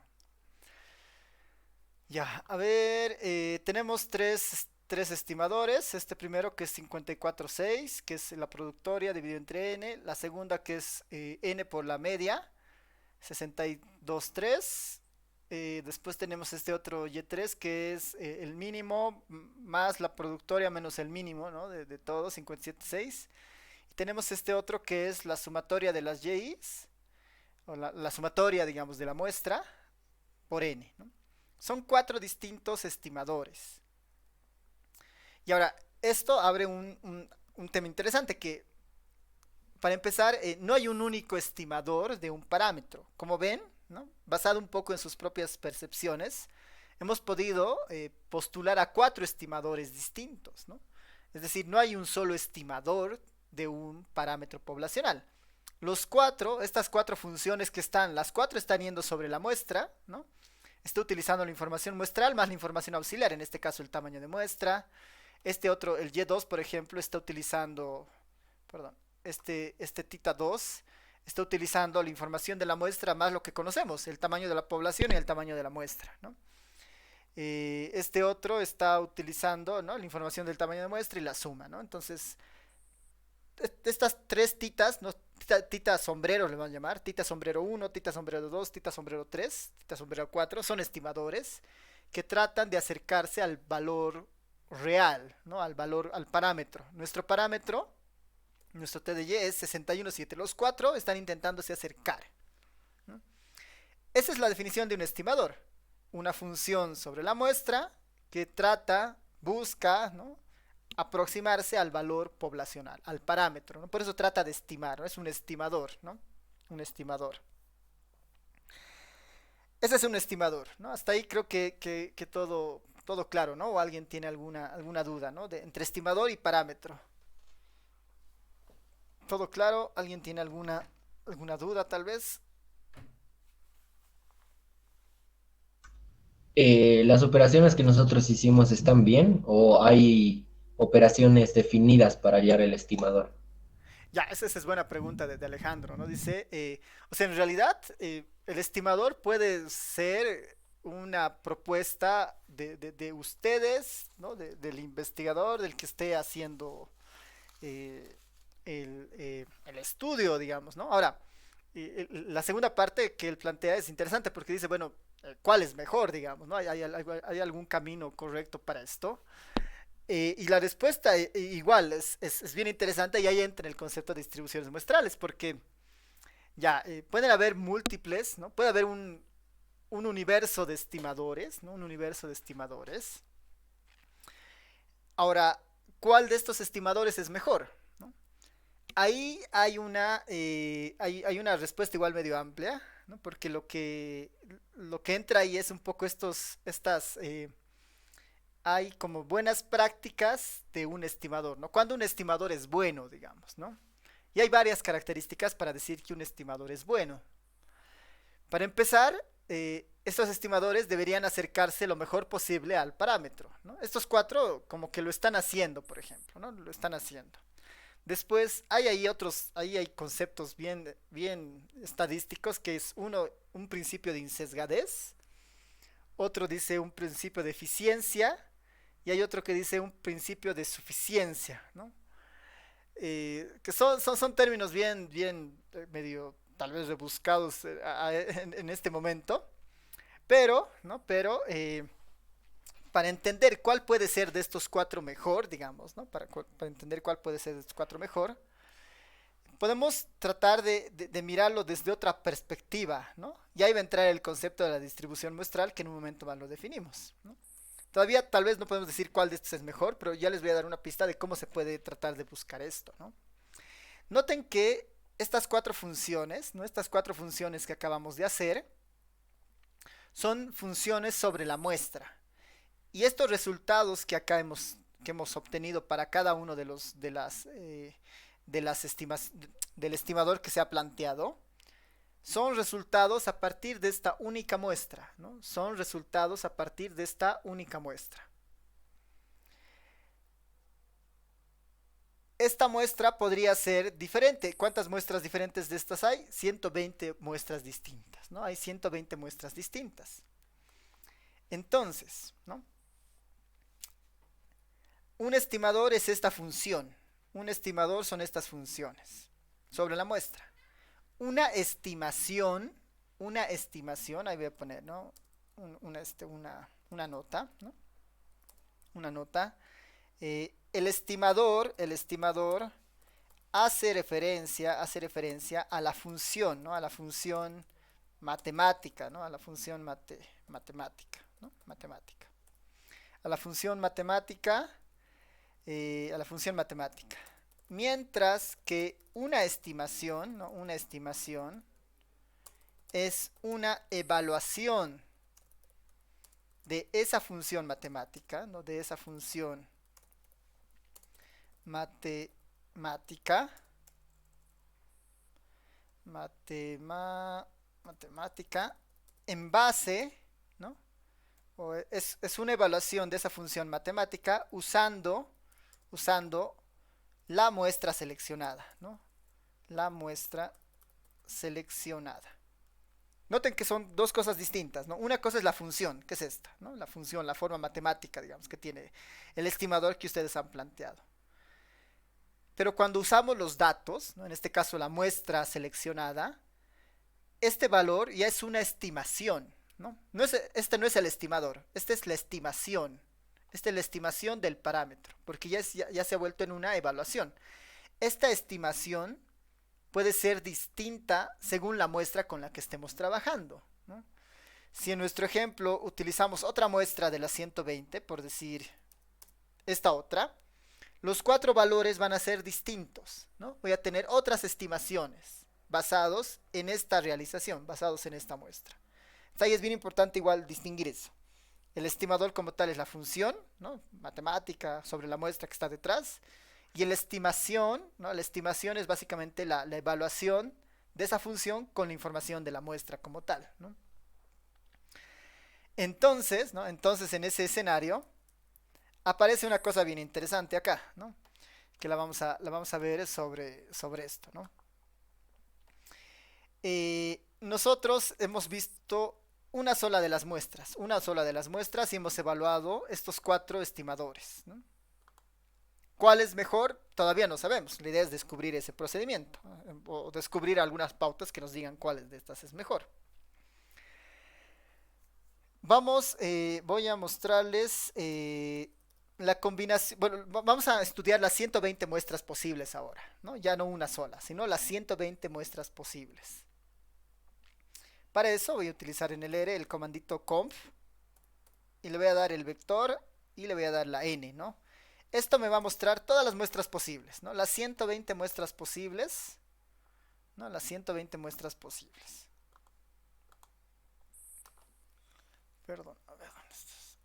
Ya, a ver, tenemos tres estimadores. Este primero que es 54,6, que es la productoria dividido entre n. La segunda que es n por la media, 62,3. Después tenemos este otro y3 que es el mínimo más la productoria menos el mínimo, ¿no? de todo, 57,6. Y tenemos este otro que es la sumatoria de las y's, o la sumatoria, digamos, de la muestra por n, ¿no? Son 4 distintos estimadores. Y ahora, esto abre un tema interesante que, para empezar, no hay un único estimador de un parámetro. Como ven, ¿no? Basado un poco en sus propias percepciones, hemos podido postular a 4 estimadores distintos, ¿no? Es decir, no hay un solo estimador de un parámetro poblacional. Estas 4 funciones que están, las 4 están yendo sobre la muestra, ¿no? Está utilizando la información muestral más la información auxiliar, en este caso el tamaño de muestra. Este otro, el y2, por ejemplo, está utilizando, perdón, este tita 2 está utilizando la información de la muestra más lo que conocemos, el tamaño de la población y el tamaño de la muestra, ¿no? Este otro está utilizando, ¿no?, la información del tamaño de muestra y la suma, ¿no? Entonces, estas tres titas, ¿no?, tita sombrero le van a llamar, tita sombrero 1, tita sombrero 2, tita sombrero 3, tita sombrero 4, son estimadores que tratan de acercarse al valor real, ¿no?, al valor, al parámetro. Nuestro parámetro, nuestro TDY es 61,7. Los cuatro están intentándose acercar, ¿no? Esa es la definición de un estimador. Una función sobre la muestra que trata, busca, ¿no?, aproximarse al valor poblacional, al parámetro, ¿no? Por eso trata de estimar, ¿no? Es un estimador, ¿no? Un estimador. Ese es un estimador, ¿no? Hasta ahí creo que todo claro, ¿no? O alguien tiene alguna duda, ¿no?, entre estimador y parámetro. ¿Todo claro? ¿Alguien tiene alguna duda tal vez? ¿Las operaciones que nosotros hicimos están bien o hay operaciones definidas para hallar el estimador? Ya, esa es buena pregunta de Alejandro, ¿no? Dice, o sea, en realidad el estimador puede ser una propuesta de ustedes, ¿no? Del investigador, del que esté haciendo eh, el estudio, digamos, ¿no? Ahora, la segunda parte que él plantea es interesante porque dice, bueno, ¿cuál es mejor, digamos, ¿no? ¿Hay algún camino correcto para esto? Y la respuesta igual es bien interesante y ahí entra el concepto de distribuciones muestrales, porque ya pueden haber múltiples, ¿no? Puede haber un universo de estimadores, ¿no? Un universo de estimadores. Ahora, ¿cuál de estos estimadores es mejor? ¿No? Ahí hay una respuesta igual medio amplia, ¿no? Porque lo que entra ahí es un poco hay como buenas prácticas de un estimador, ¿no? Cuando un estimador es bueno, digamos, ¿no? Y hay varias características para decir que un estimador es bueno. Para empezar, estos estimadores deberían acercarse lo mejor posible al parámetro, ¿no? Estos cuatro como que lo están haciendo, por ejemplo, ¿no? Lo están haciendo. Después ahí hay conceptos bien estadísticos, que es un principio de insesgadez, otro dice un principio de eficiencia, y hay otro que dice un principio de suficiencia, ¿no? Que son términos bien medio tal vez rebuscados en este momento, pero, ¿no? Para entender cuál puede ser de estos cuatro mejor, digamos, ¿no? Para entender cuál puede ser de estos cuatro mejor, podemos tratar de mirarlo desde otra perspectiva, ¿no? Y ahí va a entrar el concepto de la distribución muestral, que en un momento más lo definimos, ¿no? Todavía tal vez no podemos decir cuál de estos es mejor, pero ya les voy a dar una pista de cómo se puede tratar de buscar esto, ¿no? Noten que estas cuatro funciones, ¿no?, estas cuatro funciones que acabamos de hacer, son funciones sobre la muestra. Y estos resultados que acá que hemos obtenido para cada uno del estimador que se ha planteado, son resultados a partir de esta única muestra, ¿no? Son resultados a partir de esta única muestra. Esta muestra podría ser diferente. ¿Cuántas muestras diferentes de estas hay? 120 muestras distintas, ¿no? Hay 120 muestras distintas. Entonces, ¿no?, un estimador es esta función. Un estimador son estas funciones sobre la muestra. Una estimación, ahí voy a poner, ¿no?, una nota, ¿no? Una nota. El estimador hace referencia a la función, ¿no? A la función matemática, ¿no? A la función matemática, ¿no? Matemática. A la función matemática, mientras que una estimación, ¿no?, una estimación es una evaluación de esa función matemática, ¿no?, de esa función matemática en base, ¿no?, es una evaluación de esa función matemática usando la muestra seleccionada, ¿no? la muestra seleccionada. Noten que son dos cosas distintas, ¿no? Una cosa es la función, que es esta, ¿no? La función, la forma matemática, digamos, que tiene el estimador que ustedes han planteado. Pero cuando usamos los datos, ¿no? En este caso la muestra seleccionada, este valor ya es una estimación, ¿no? Este no es el estimador, esta es la estimación. Esta es la estimación del parámetro, porque ya se ha vuelto en una evaluación. Esta estimación puede ser distinta según la muestra con la que estemos trabajando, ¿no? Si en nuestro ejemplo utilizamos otra muestra de la 120, por decir esta otra, los 4 valores van a ser distintos, ¿no? Voy a tener otras estimaciones basados en esta realización, basados en esta muestra. Entonces ahí es bien importante igual distinguir eso. El estimador como tal es la función, ¿no? Matemática sobre la muestra que está detrás. Y la estimación, ¿no? La estimación es básicamente la evaluación de esa función con la información de la muestra como tal, ¿no? Entonces, ¿no? Entonces en ese escenario aparece una cosa bien interesante acá, ¿no? Que la vamos a ver sobre esto, ¿no? Nosotros hemos visto una sola de las muestras y hemos evaluado estos 4 estimadores, ¿no? ¿Cuál es mejor? Todavía no sabemos. La idea es descubrir ese procedimiento, ¿no? O descubrir algunas pautas que nos digan cuáles de estas es mejor. Voy a mostrarles la combinación. Bueno, vamos a estudiar las 120 muestras posibles ahora, ¿no? Ya no una sola, sino las 120 muestras posibles. Para eso voy a utilizar en el R el comandito conf y le voy a dar el vector y le voy a dar la n, ¿no? Esto me va a mostrar todas las muestras posibles, ¿no? Las 120 muestras posibles, ¿no? Las 120 muestras posibles. Perdón, a ver, ¿dónde estás?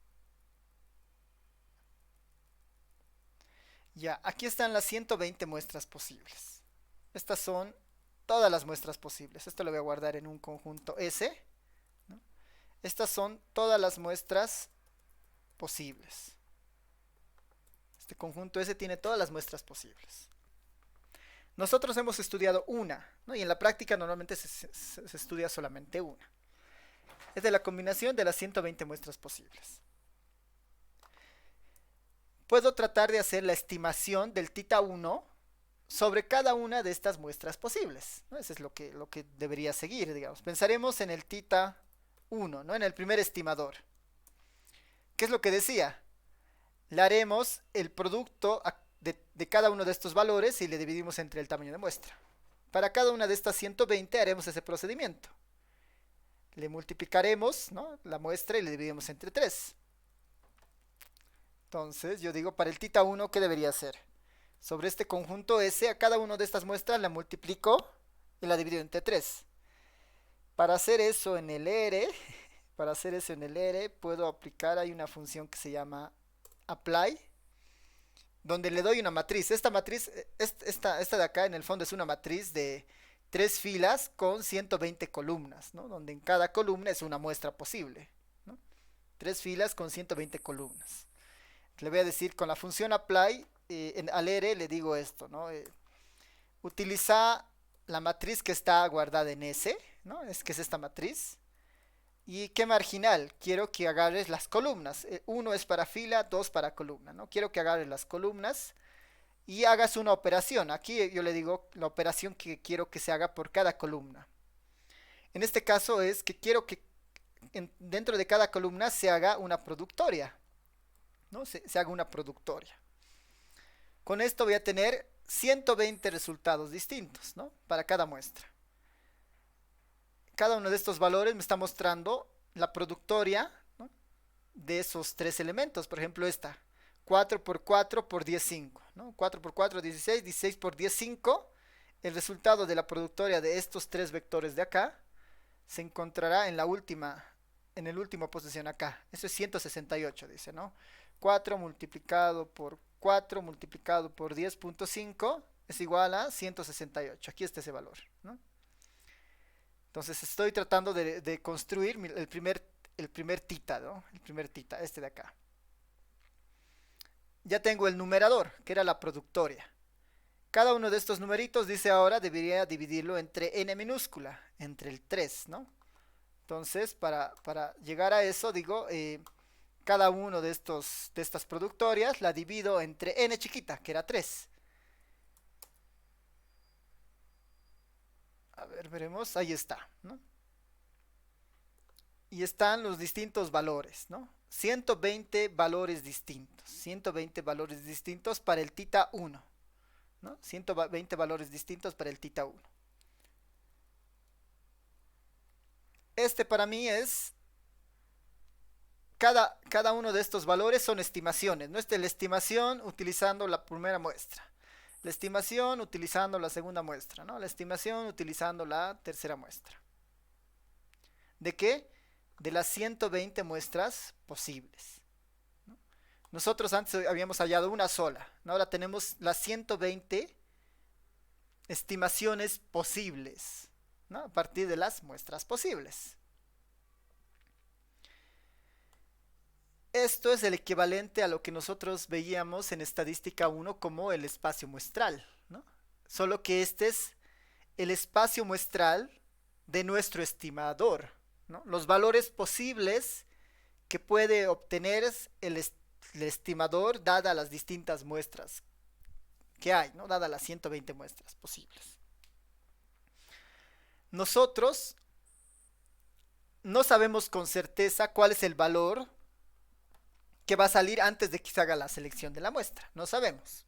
Ya, aquí están las 120 muestras posibles. Estas son todas las muestras posibles. Esto lo voy a guardar en un conjunto S, ¿no? Estas son todas las muestras posibles. Este conjunto S tiene todas las muestras posibles. Nosotros hemos estudiado una, ¿no? Y en la práctica normalmente se estudia solamente una. Es de la combinación de las 120 muestras posibles. Puedo tratar de hacer la estimación del θ 1 sobre cada una de estas muestras posibles, ¿no? Eso es lo que debería seguir, digamos. Pensaremos en el θ 1, ¿no? En el primer estimador. ¿Qué es lo que decía? Le haremos el producto de cada uno de estos valores y le dividimos entre el tamaño de muestra. Para cada una de estas 120 haremos ese procedimiento. Le multiplicaremos, ¿no? La muestra y le dividimos entre 3. Entonces yo digo, para el θ 1, ¿qué debería hacer? Sobre este conjunto S, a cada una de estas muestras la multiplico y la divido entre 3. Para hacer eso en el R, puedo aplicar, hay una función que se llama apply, donde le doy una matriz. Esta matriz, esta de acá en el fondo es una matriz de 3 filas con 120 columnas, ¿no? Donde en cada columna es una muestra posible, ¿no? 3 filas con 120 columnas. Le voy a decir con la función apply, al R le digo esto, ¿no? Utiliza la matriz que está guardada en S, ¿no? Que es esta matriz. ¿Y qué marginal? Quiero que agarres las columnas. 1 es para fila, 2 para columna, ¿no? Quiero que agarres las columnas y hagas una operación. Aquí yo le digo la operación que quiero que se haga por cada columna. En este caso es que quiero que dentro de cada columna se haga una productoria, ¿no? Se haga una productoria. Con esto voy a tener 120 resultados distintos, ¿no? Para cada muestra. Cada uno de estos valores me está mostrando la productoria, ¿no? De esos 3 elementos. Por ejemplo, esta 4 por 4 por 10, 5, ¿no? 4 por 4, 16, 16 por 10, 5. El resultado de la productoria de estos 3 vectores de acá se encontrará en el último posición acá. Eso es 168, dice, ¿no? 4 multiplicado por 4 multiplicado por 10.5 es igual a 168. Aquí está ese valor, ¿no? Entonces estoy tratando de construir el primer θ, ¿no? El primer θ, este de acá. Ya tengo el numerador, que era la productoria. Cada uno de estos numeritos, dice ahora, debería dividirlo entre n minúscula, entre el 3, ¿no? Entonces, para llegar a eso, digo, cada uno de estas productorias la divido entre n chiquita, que era 3. A ver, veremos, ahí está, ¿no? Y están los distintos valores, ¿no? 120 valores distintos, 120 valores distintos para el tita 1, ¿no? 120 valores distintos para el tita 1. Este para mí es, cada uno de estos valores son estimaciones, ¿no? Esta es la estimación utilizando la primera muestra, la estimación utilizando la segunda muestra, ¿no? La estimación utilizando la tercera muestra. ¿De qué? De las 120 muestras posibles, ¿no? Nosotros antes habíamos hallado una sola, ¿no? Ahora tenemos las 120 estimaciones posibles, ¿no? A partir de las muestras posibles. Esto es el equivalente a lo que nosotros veíamos en estadística 1 como el espacio muestral, ¿no? Solo que este es el espacio muestral de nuestro estimador, ¿no? Los valores posibles que puede obtener el estimador dada las distintas muestras que hay, ¿no? Dada las 120 muestras posibles. Nosotros no sabemos con certeza cuál es el valor que va a salir antes de que se haga la selección de la muestra. No sabemos.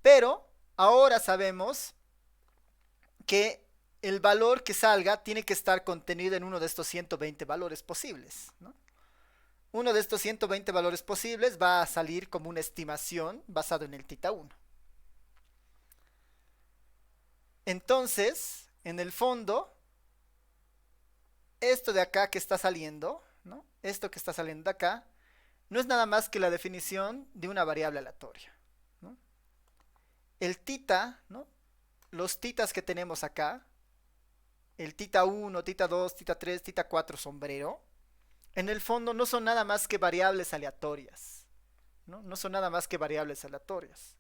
Pero ahora sabemos que el valor que salga tiene que estar contenido en uno de estos 120 valores posibles, ¿no? Uno de estos 120 valores posibles va a salir como una estimación basado en el tita 1. Entonces, en el fondo, esto de acá que está saliendo, ¿no? Esto que está saliendo de acá, no es nada más que la definición de una variable aleatoria, ¿no? El tita, ¿no? Los titas que tenemos acá, el tita 1, tita 2, tita 3, tita 4 sombrero, en el fondo no son nada más que variables aleatorias, ¿no? No son nada más que variables aleatorias.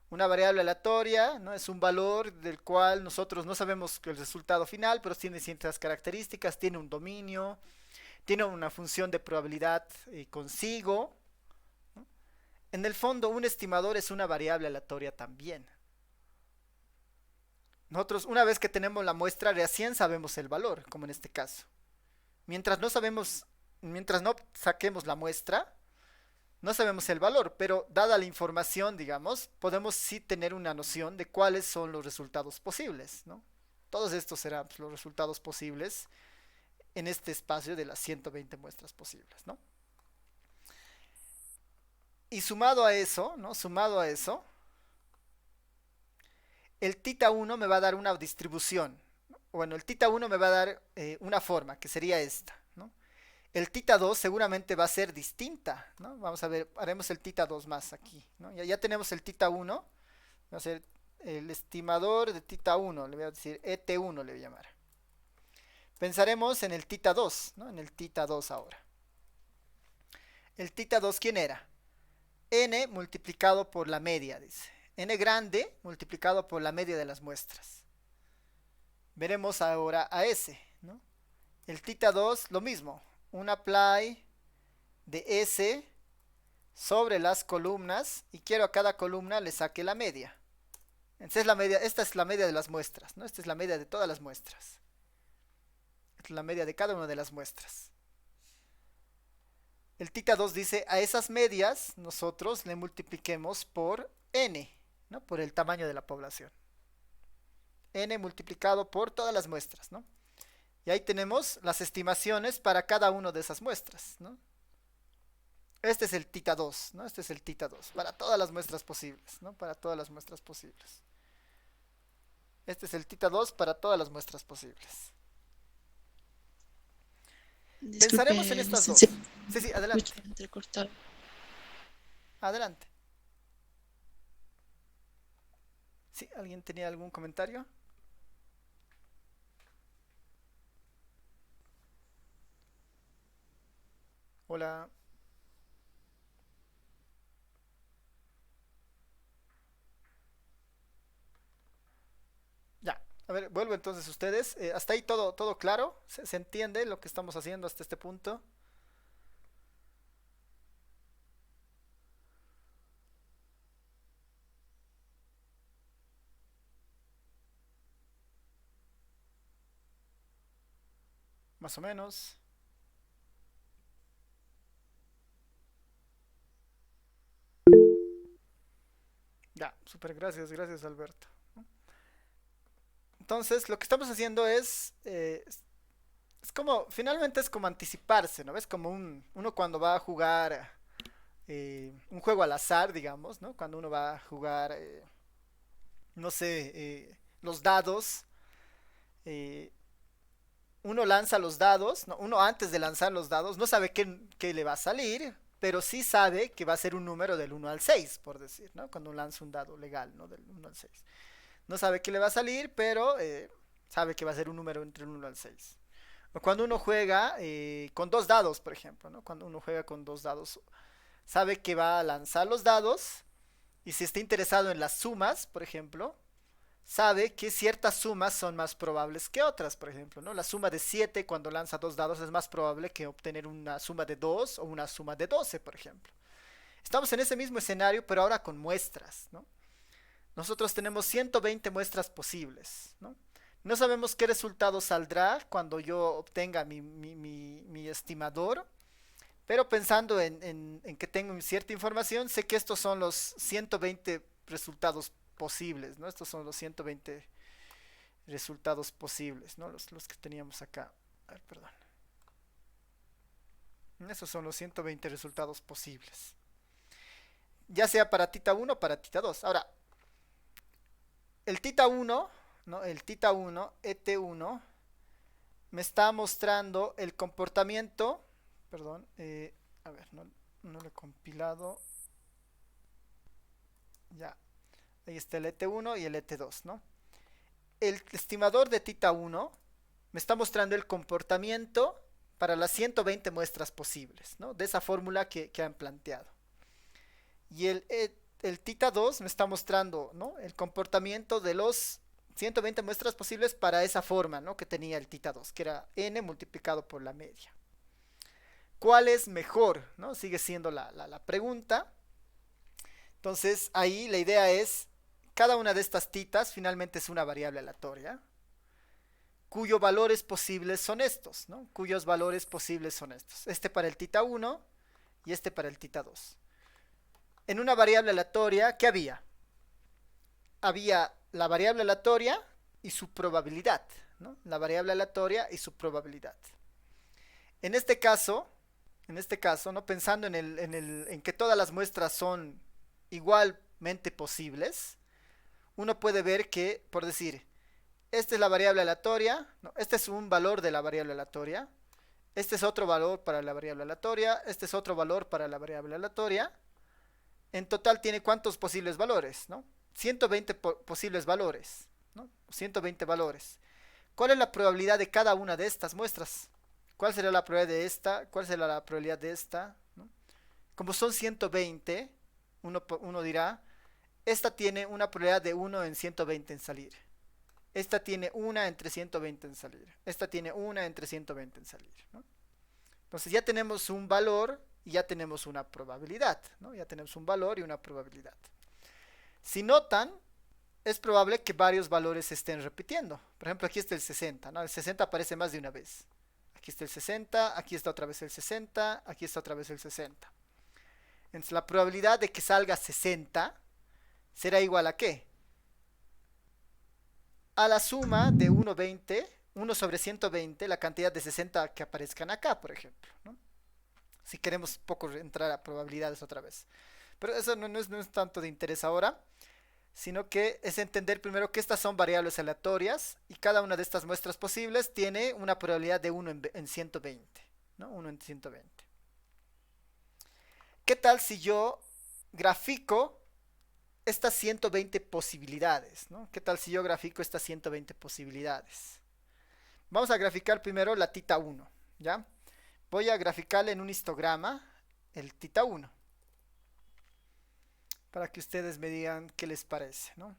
Una variable aleatoria, ¿no? Es un valor del cual nosotros no sabemos el resultado final, pero tiene ciertas características, tiene un dominio, tiene una función de probabilidad consigo, ¿no? En el fondo, un estimador es una variable aleatoria también. Nosotros, una vez que tenemos la muestra, recién sabemos el valor, como en este caso. Mientras no saquemos la muestra, no sabemos el valor, pero dada la información, digamos, podemos sí tener una noción de cuáles son los resultados posibles, ¿no? Todos estos serán los resultados posibles en este espacio de las 120 muestras posibles, ¿no? Y sumado a eso, ¿no? Sumado a eso, el tita 1 me va a dar una distribución, ¿no? Bueno, el tita 1 me va a dar una forma, que sería esta, ¿no? El tita 2 seguramente va a ser distinta, ¿no? Vamos a ver, haremos el tita 2 más aquí, ¿no? Ya tenemos el tita 1, va a ser el estimador de tita 1, le voy a decir ET1, le voy a llamar. Pensaremos en el tita 2, ¿no? En el tita 2 ahora. El tita 2, ¿quién era? N multiplicado por la media, dice. N grande multiplicado por la media de las muestras. Veremos ahora a S, ¿no? El tita 2, lo mismo. Un apply de S sobre las columnas. Y quiero a cada columna le saque la media. Entonces esta es la media de las muestras, ¿no? Esta es la media de todas las muestras. La media de cada una de las muestras. El tita 2 dice, a esas medias nosotros le multipliquemos por n, ¿no? Por el tamaño de la población. N multiplicado por todas las muestras, ¿no? Y ahí tenemos las estimaciones para cada una de esas muestras, ¿no? Este es el tita 2, ¿no? Este es el tita 2, para todas las muestras posibles, ¿no? Para todas las muestras posibles. Este es el tita 2 para todas las muestras posibles. Disculpe, Pensaremos en estas dos. licenciado, Sí, adelante. escucho entrecortado. Adelante. ¿Sí? ¿Alguien tenía algún comentario? Hola. ver, vuelvo entonces ustedes. Hasta ahí todo claro. ¿Se entiende lo que estamos haciendo hasta este punto? Más o menos. Ya, súper, gracias Alberto. Entonces, lo que estamos haciendo es como, finalmente es como anticiparse, ¿no? Es como uno cuando va a jugar un juego al azar, digamos, ¿no? Cuando uno va a jugar, no sé, los dados, eh, uno lanza los dados, ¿no? Uno antes de lanzar los dados no sabe qué le va a salir, pero sí sabe que va a ser un número del 1 al 6 por decir, ¿no? Cuando uno lanza un dado legal, ¿no? Del 1 al 6. No sabe qué le va a salir, pero sabe que va a ser un número entre el 1 al 6. O cuando uno juega con dos dados, por ejemplo, ¿no? Cuando uno juega con dos dados, sabe que va a lanzar los dados y si está interesado en las sumas, por ejemplo, sabe que ciertas sumas son más probables que otras, por ejemplo, ¿no? La suma de 7 cuando lanza dos dados es más probable que obtener una suma de 2 o una suma de 12, por ejemplo. Estamos en ese mismo escenario, pero ahora con muestras, ¿no? Nosotros tenemos 120 muestras posibles, ¿no? No sabemos qué resultado saldrá cuando yo obtenga mi estimador, pero pensando en que tengo cierta información, sé que estos son los 120 resultados posibles, ¿no? Estos son los 120 resultados posibles, ¿no? Los que teníamos acá. A ver, perdón. Esos son los 120 resultados posibles. Ya sea para tita 1 o para tita 2. Ahora, el tita 1, ¿no? El tita 1, ET1, me está mostrando el comportamiento. Perdón, a ver, no lo he compilado. Ya, ahí está el ET1 y el ET2, ¿no? El estimador de tita 1 me está mostrando el comportamiento para las 120 muestras posibles, ¿no? De esa fórmula que han planteado. Y el tita 2 me está mostrando, ¿no? El comportamiento de los 120 muestras posibles para esa forma, ¿no? Que tenía el tita 2, que era n multiplicado por la media. ¿Cuál es mejor? ¿No? Sigue siendo la pregunta. Entonces, ahí la idea es, cada una de estas titas finalmente es una variable aleatoria, cuyos valores posibles son estos, ¿no? Cuyos valores posibles son estos. Este para el tita 1 y este para el tita 2. En una variable aleatoria, ¿qué había? Había la variable aleatoria y su probabilidad, ¿no? La variable aleatoria y su probabilidad. En este caso, ¿no? Pensando en que todas las muestras son igualmente posibles, uno puede ver que, por decir, esta es la variable aleatoria, no, este es un valor de la variable aleatoria, este es otro valor para la variable aleatoria, este es otro valor para la variable aleatoria. En total tiene ¿cuántos posibles valores? ¿No? 120 posibles valores, ¿no? 120 valores. ¿Cuál es la probabilidad de cada una de estas muestras? ¿Cuál será la probabilidad de esta? ¿Cuál será la probabilidad de esta? ¿No? Como son 120, uno dirá, esta tiene una probabilidad de 1 en 120 en salir. Esta tiene 1 entre 120 en salir. Esta tiene 1 entre 120 en salir, ¿no? Entonces ya tenemos un valor y ya tenemos una probabilidad, ¿no? Ya tenemos un valor y una probabilidad. Si notan, es probable que varios valores se estén repitiendo. Por ejemplo, aquí está el 60, ¿no? El 60 aparece más de una vez. Aquí está el 60, aquí está otra vez el 60, aquí está otra vez el 60. Entonces la probabilidad de que salga 60 será igual a ¿qué? A la suma de 1 sobre 120, la cantidad de 60 que aparezcan acá, por ejemplo, ¿no? Si queremos poco entrar a probabilidades otra vez. Pero eso no es tanto de interés ahora, sino que es entender primero que estas son variables aleatorias y cada una de estas muestras posibles tiene una probabilidad de 1 en 120, ¿no? 1 en 120. ¿Qué tal si yo grafico estas 120 posibilidades, ¿no? ¿Qué tal si yo grafico estas 120 posibilidades? Vamos a graficar primero la tita 1, ¿ya? Voy a graficarle en un histograma el tita 1 para que ustedes me digan qué les parece, ¿no?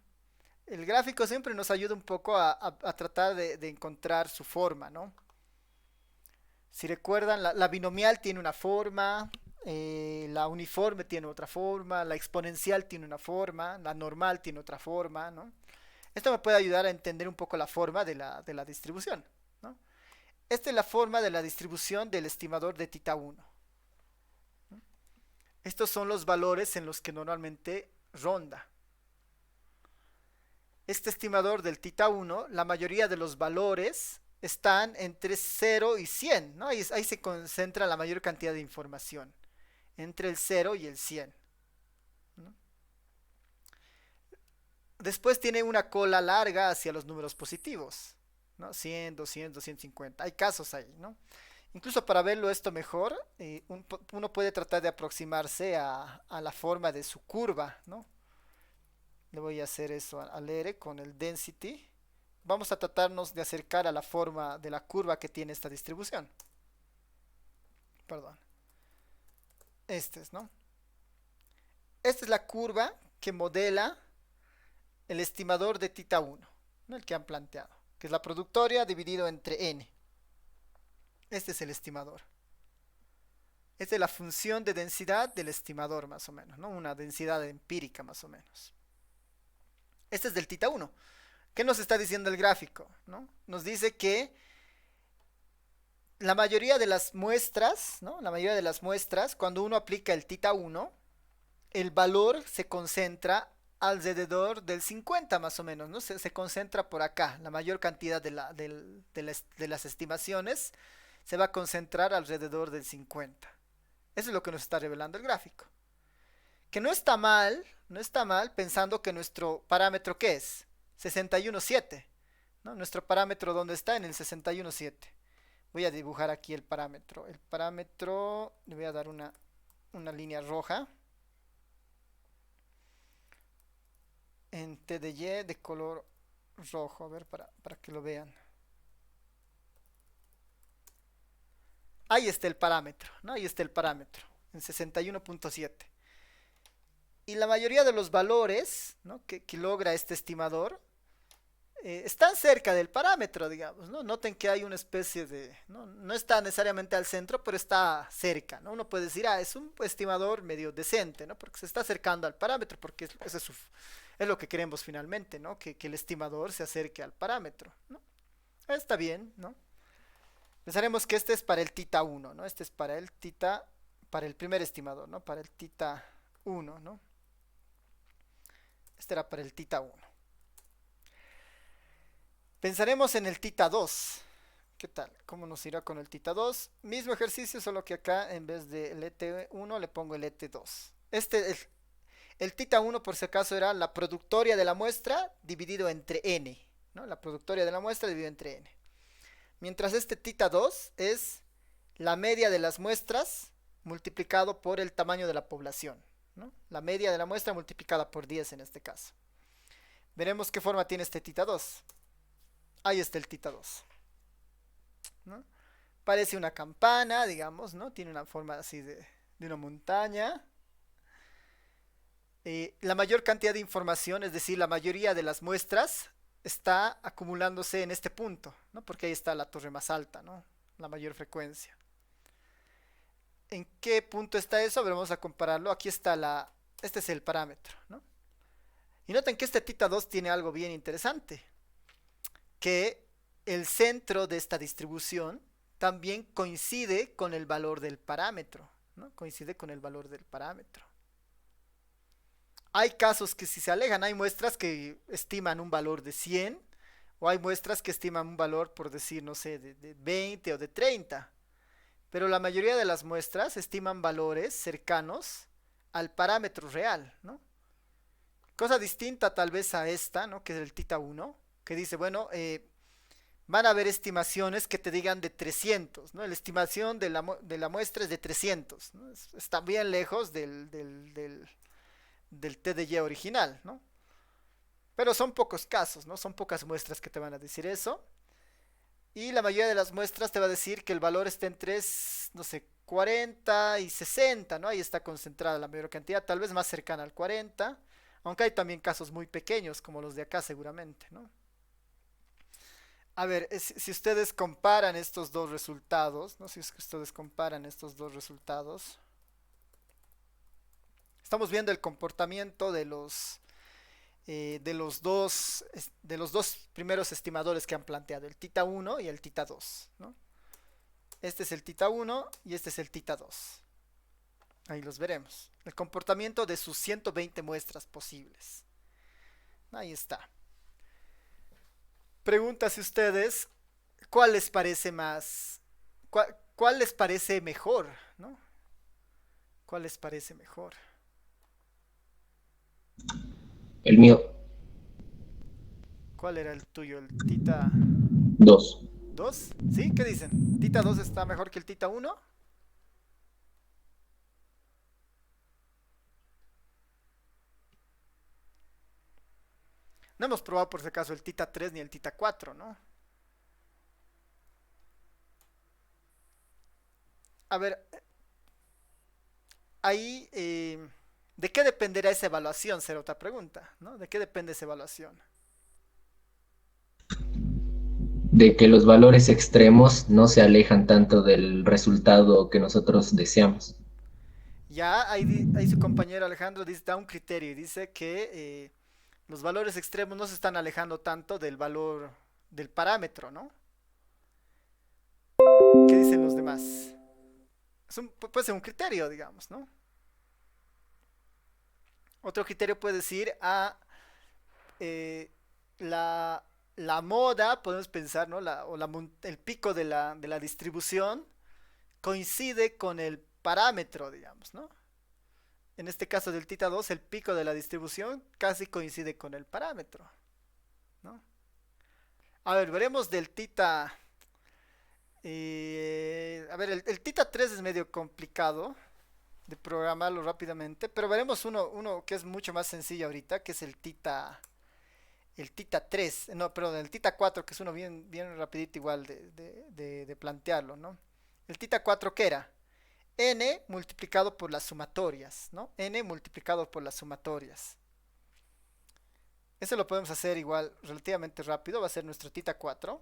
El gráfico siempre nos ayuda un poco a tratar de encontrar su forma, ¿no? Si recuerdan, la binomial tiene una forma, la uniforme tiene otra forma, la exponencial tiene una forma, la normal tiene otra forma, ¿no? Esto me puede ayudar a entender un poco la forma de la distribución, ¿no? Esta es la forma de la distribución del estimador de tita 1. Estos son los valores en los que normalmente ronda. Este estimador del tita 1, la mayoría de los valores están entre 0 y 100, ¿no? Ahí se concentra la mayor cantidad de información, entre el 0 y el 100, ¿no? Después tiene una cola larga hacia los números positivos, ¿no? 100, 200, 250. Hay casos ahí, ¿no? Incluso para verlo esto mejor, uno puede tratar de aproximarse a la forma de su curva, ¿no? Le voy a hacer eso al R con el density. Vamos a tratarnos de acercar a la forma de la curva que tiene esta distribución. Perdón. Este es, ¿no? Esta es la curva que modela el estimador de tita 1, ¿no? El que han planteado, que es la productoria dividido entre n. Este es el estimador. Esta es la función de densidad del estimador, más o menos, ¿no? Una densidad empírica, más o menos. Este es del tita 1. ¿Qué nos está diciendo el gráfico, ¿no? Nos dice que la mayoría de las muestras, ¿no? La mayoría de las muestras, cuando uno aplica el tita 1, el valor se concentra alrededor del 50 más o menos, ¿no? Se concentra por acá. La mayor cantidad de las estimaciones se va a concentrar alrededor del 50. Eso es lo que nos está revelando el gráfico. Que no está mal pensando que nuestro parámetro, ¿qué es? 61.7, ¿no? Nuestro parámetro, ¿dónde está? En el 61.7. Voy a dibujar aquí el parámetro. El parámetro, le voy a dar una línea roja. En TDY de color rojo, a ver, para que lo vean. Ahí está el parámetro, ¿no? Ahí está el parámetro, en 61.7. Y la mayoría de los valores, ¿no? que logra este estimador están cerca del parámetro, digamos, ¿no? Noten que hay una especie de... No está necesariamente al centro, pero está cerca, ¿no? Uno puede decir, es un estimador medio decente, ¿no? Porque se está acercando al parámetro, porque eso es lo que queremos finalmente, ¿no? Que el estimador se acerque al parámetro, ¿no? Está bien, ¿no? Pensaremos que este es para el tita 1, ¿no? Este es para el primer estimador, ¿no? Para el tita 1, ¿no? Este era para el tita 1. Pensaremos en el tita 2. ¿Qué tal? ¿Cómo nos irá con el tita 2? Mismo ejercicio, solo que acá en vez del ET1 le pongo el ET2. El tita 1 por si acaso era la productoria de la muestra dividido entre n, ¿no? La productoria de la muestra dividido entre n. Mientras este tita 2 es la media de las muestras multiplicado por el tamaño de la población, ¿no? La media de la muestra multiplicada por 10 en este caso. Veremos qué forma tiene este tita 2. Ahí está el tita 2, ¿no? Parece una campana, digamos, ¿no? Tiene una forma así de una montaña. La mayor cantidad de información, es decir, la mayoría de las muestras, está acumulándose en este punto, ¿no? Porque ahí está la torre más alta, ¿no? La mayor frecuencia. ¿En qué punto está eso? A ver, vamos a compararlo. Aquí está este es el parámetro, ¿no? Y noten que este tita 2 tiene algo bien interesante, que el centro de esta distribución también coincide con el valor del parámetro, ¿no? Coincide con el valor del parámetro. Hay casos que si se alejan, hay muestras que estiman un valor de 100, o hay muestras que estiman un valor, por decir, no sé, de 20 o de 30. Pero la mayoría de las muestras estiman valores cercanos al parámetro real, ¿no? Cosa distinta tal vez a esta, ¿no? Que es el tita 1, que dice, bueno, van a haber estimaciones que te digan de 300, ¿no? La estimación de la muestra es de 300, ¿no? Está bien lejos del TDY original, ¿no? Pero son pocos casos, ¿no? Son pocas muestras que te van a decir eso. Y la mayoría de las muestras te va a decir que el valor está entre, no sé, 40 y 60, ¿no? Ahí está concentrada la mayor cantidad, tal vez más cercana al 40, Aunque hay también casos muy pequeños, como los de acá seguramente, ¿no? A ver, si ustedes comparan estos dos resultados, ¿no? Si es que ustedes comparan estos dos resultados, estamos viendo el comportamiento de los dos primeros estimadores que han planteado, el tita 1 y el tita 2, ¿no? Este es el tita 1 y este es el tita 2. Ahí los veremos. El comportamiento de sus 120 muestras posibles. Ahí está. Pregúntase ustedes, ¿cuál les parece más? ¿Cuál les parece mejor? ¿No? ¿Cuál les parece mejor? El mío, ¿Cuál era el tuyo? ¿El tita 2. 2? ¿Sí? ¿Qué dicen? ¿Tita 2 está mejor que el tita 1? No hemos probado por si acaso el tita 3 ni el tita 4, ¿no? A ver, ahí, ¿de qué dependerá esa evaluación? Será otra pregunta, ¿no? ¿De qué depende esa evaluación? De que los valores extremos no se alejan tanto del resultado que nosotros deseamos. Ya, ahí su compañero Alejandro dice, da un criterio y dice que los valores extremos no se están alejando tanto del valor del parámetro, ¿no? ¿Qué dicen los demás? Puede ser un criterio, digamos, ¿no? Otro criterio puede decir eh, la, la moda, podemos pensar, ¿no? El pico de la distribución coincide con el parámetro, digamos, ¿no? En este caso del tita 2, el pico de la distribución casi coincide con el parámetro, ¿no? A ver, veremos del tita. A ver, el tita 3 es medio complicado de programarlo rápidamente, pero veremos uno que es mucho más sencillo ahorita, que es el tita 3, no, perdón, el tita 4, que es uno bien, bien rapidito igual de plantearlo, ¿no? El tita 4, ¿qué era? N multiplicado por las sumatorias, ¿no? N multiplicado por las sumatorias. Eso lo podemos hacer igual relativamente rápido, va a ser nuestro tita 4,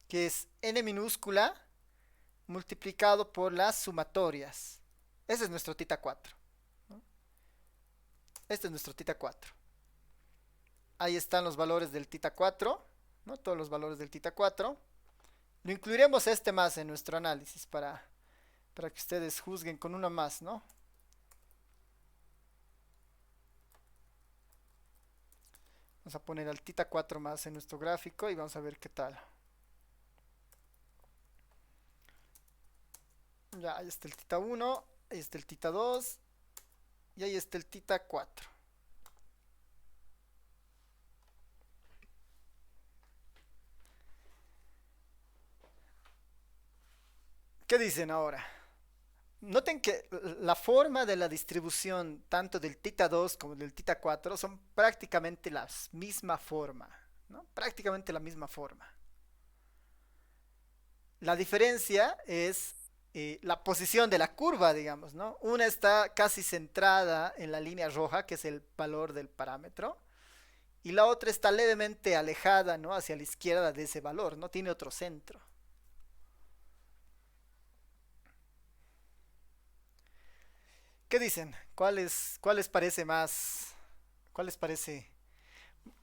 que es N minúscula multiplicado por las sumatorias. Ese es nuestro tita 4, ¿no? Este es nuestro tita 4. Ahí están los valores del tita 4, ¿no? Todos los valores del tita 4. Lo incluiremos este más en nuestro análisis para que ustedes juzguen con uno más, ¿no? Vamos a poner al tita 4 más en nuestro gráfico y vamos a ver qué tal. Ya, ahí está el tita 1, ahí está el tita 2 y ahí está el tita 4. ¿Qué dicen ahora? Noten que la forma de la distribución tanto del tita 2 como del tita 4 son prácticamente la misma forma, ¿no? Prácticamente la misma forma. La diferencia es la posición de la curva, digamos, ¿no? Una está casi centrada en la línea roja, que es el valor del parámetro, y la otra está levemente alejada, ¿no? Hacia la izquierda de ese valor, no tiene otro centro. ¿Qué dicen? ¿Cuál les parece más? ¿Cuál les parece?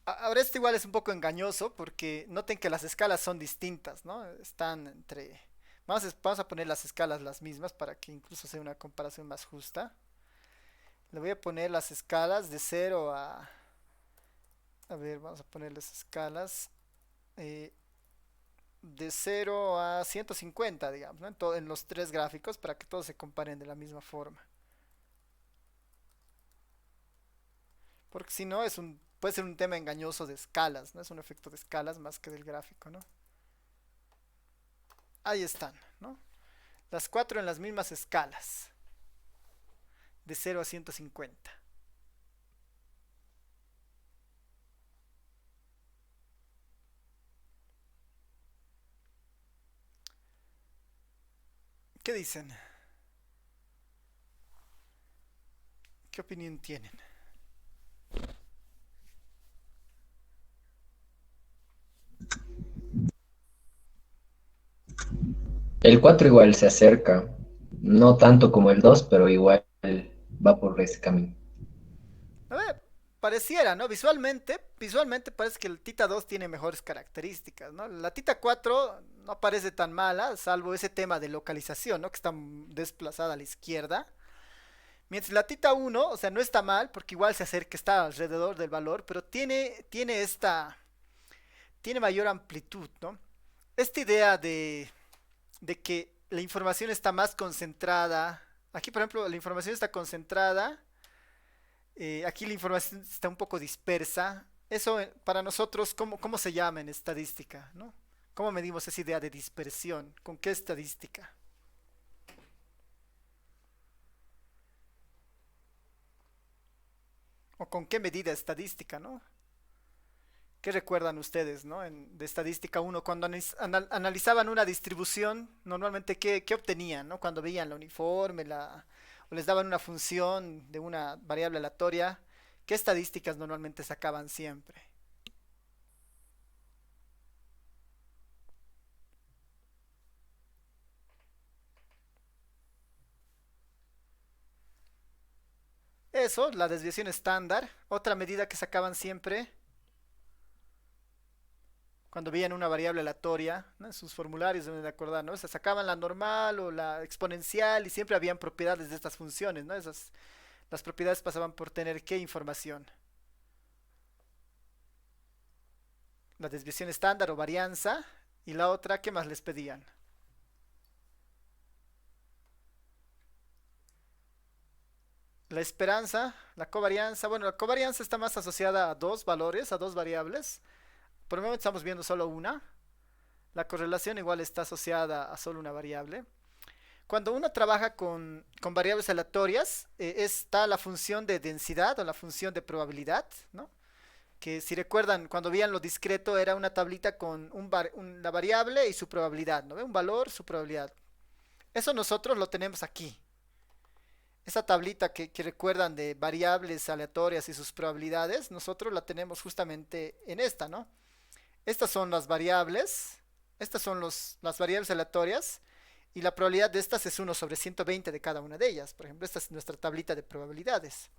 Ahora esto igual es un poco engañoso porque noten que las escalas son distintas, ¿no? Están entre... vamos a poner las escalas las mismas para que incluso sea una comparación más justa. Le voy a poner las escalas de 0 a... A ver, vamos a poner las escalas eh, de 0 a 150, digamos, ¿no? En los tres gráficos para que todos se comparen de la misma forma. Porque si no, puede ser un tema engañoso de escalas, ¿no? Es un efecto de escalas más que del gráfico, ¿no? Ahí están, ¿no? Las cuatro en las mismas escalas. De 0 a 150. ¿Qué dicen? ¿Qué opinión tienen? El 4 igual se acerca, no tanto como el 2, pero igual va por ese camino. A ver, pareciera, ¿no? Visualmente parece que el Tita 2 tiene mejores características, ¿no? La Tita 4 no parece tan mala, salvo ese tema de localización, ¿no? Que está desplazada a la izquierda. Mientras la Tita 1, o sea, no está mal, porque igual se acerca, está alrededor del valor, pero tiene mayor amplitud, ¿no? Esta idea de que la información está más concentrada, aquí por ejemplo la información está concentrada, aquí la información está un poco dispersa. Eso para nosotros, ¿cómo se llama en estadística? ¿No? ¿Cómo medimos esa idea de dispersión? ¿Con qué estadística? ¿O con qué medida estadística, ¿no? ¿Qué recuerdan ustedes, ¿no? De estadística uno cuando analizaban una distribución, normalmente qué obtenían, ¿no? Cuando veían la uniforme, o les daban una función de una variable aleatoria, ¿qué estadísticas normalmente sacaban siempre? Eso, la desviación estándar. Otra medida que sacaban siempre cuando veían una variable aleatoria, ¿no? En sus formularios deben de acordar, ¿no? O sea, sacaban la normal o la exponencial y siempre habían propiedades de estas funciones, ¿no? Las propiedades pasaban por tener qué información. La desviación estándar o varianza. Y la otra, ¿qué más les pedían? La esperanza, la covarianza. Bueno, la covarianza está más asociada a dos valores, a dos variables. Por el momento estamos viendo solo una. La correlación igual está asociada a solo una variable. Cuando uno trabaja con variables aleatorias, está la función de densidad o la función de probabilidad, ¿no? Que si recuerdan, cuando veían lo discreto era una tablita con la variable y su probabilidad, ¿no? Un valor, su probabilidad. Eso nosotros lo tenemos aquí. Esa tablita que recuerdan de variables aleatorias y sus probabilidades, nosotros la tenemos justamente en esta, ¿no? Estas son las variables, estas son las variables aleatorias y la probabilidad de estas es 1/120 de cada una de ellas. Por ejemplo, esta es nuestra tablita de probabilidades.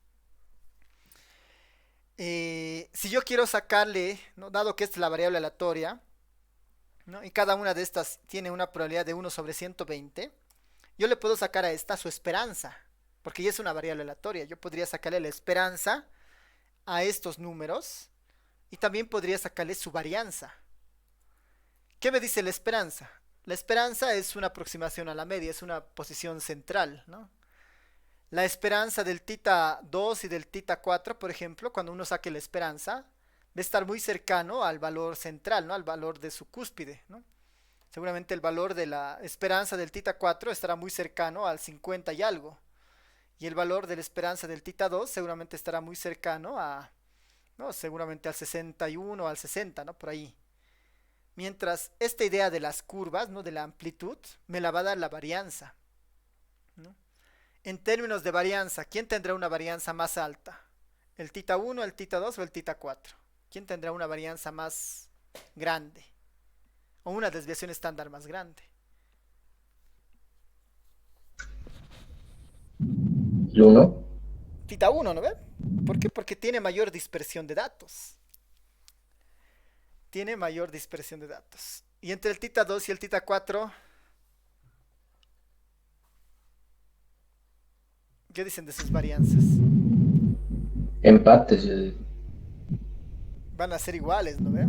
Si yo quiero sacarle, ¿no? Dado que esta es la variable aleatoria, ¿no? Y cada una de estas tiene una probabilidad de 1/120, yo le puedo sacar a esta su esperanza, porque ya es una variable aleatoria. Yo podría sacarle la esperanza a estos números y también podría sacarle su varianza. ¿Qué me dice la esperanza? La esperanza es una aproximación a la media, es una posición central, ¿no? La esperanza del tita 2 y del tita 4, por ejemplo, cuando uno saque la esperanza, va a estar muy cercano al valor central, ¿no? Al valor de su cúspide, ¿no? Seguramente el valor de la esperanza del tita 4 estará muy cercano al 50 y algo. Y el valor de la esperanza del tita 2 seguramente estará muy cercano a, ¿no? Seguramente al 61 o al 60, ¿no? Por ahí. Mientras esta idea de las curvas, ¿no? De la amplitud, me la va a dar la varianza, ¿no? En términos de varianza, ¿quién tendrá una varianza más alta? ¿El tita 1, el tita 2 o el tita 4? ¿Quién tendrá una varianza más grande? O una desviación estándar más grande. ¿El 1? Tita 1, ¿no ve? ¿Por qué? Porque tiene mayor dispersión de datos. Tiene mayor dispersión de datos. Y entre el tita 2 y el tita 4, ¿qué dicen de sus varianzas? Empates. Van a ser iguales, ¿no ve?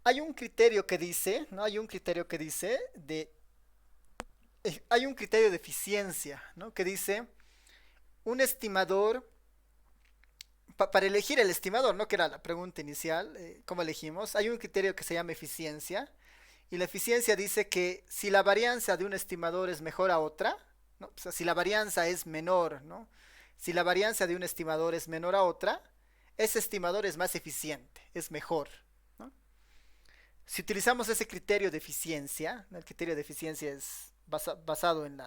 Hay un criterio que dice, ¿no? Hay un criterio que dice hay un criterio de eficiencia, ¿no? Que dice un estimador, para elegir el estimador, ¿no? Que era la pregunta inicial, ¿cómo elegimos? Hay un criterio que se llama eficiencia, y la eficiencia dice que si la varianza de un estimador es mejor a otra, ¿no? O sea, si la varianza es menor, ¿no? Si la varianza de un estimador es menor a otra, ese estimador es más eficiente, es mejor, ¿no? Si utilizamos ese criterio de eficiencia, ¿no? El criterio de eficiencia es basado en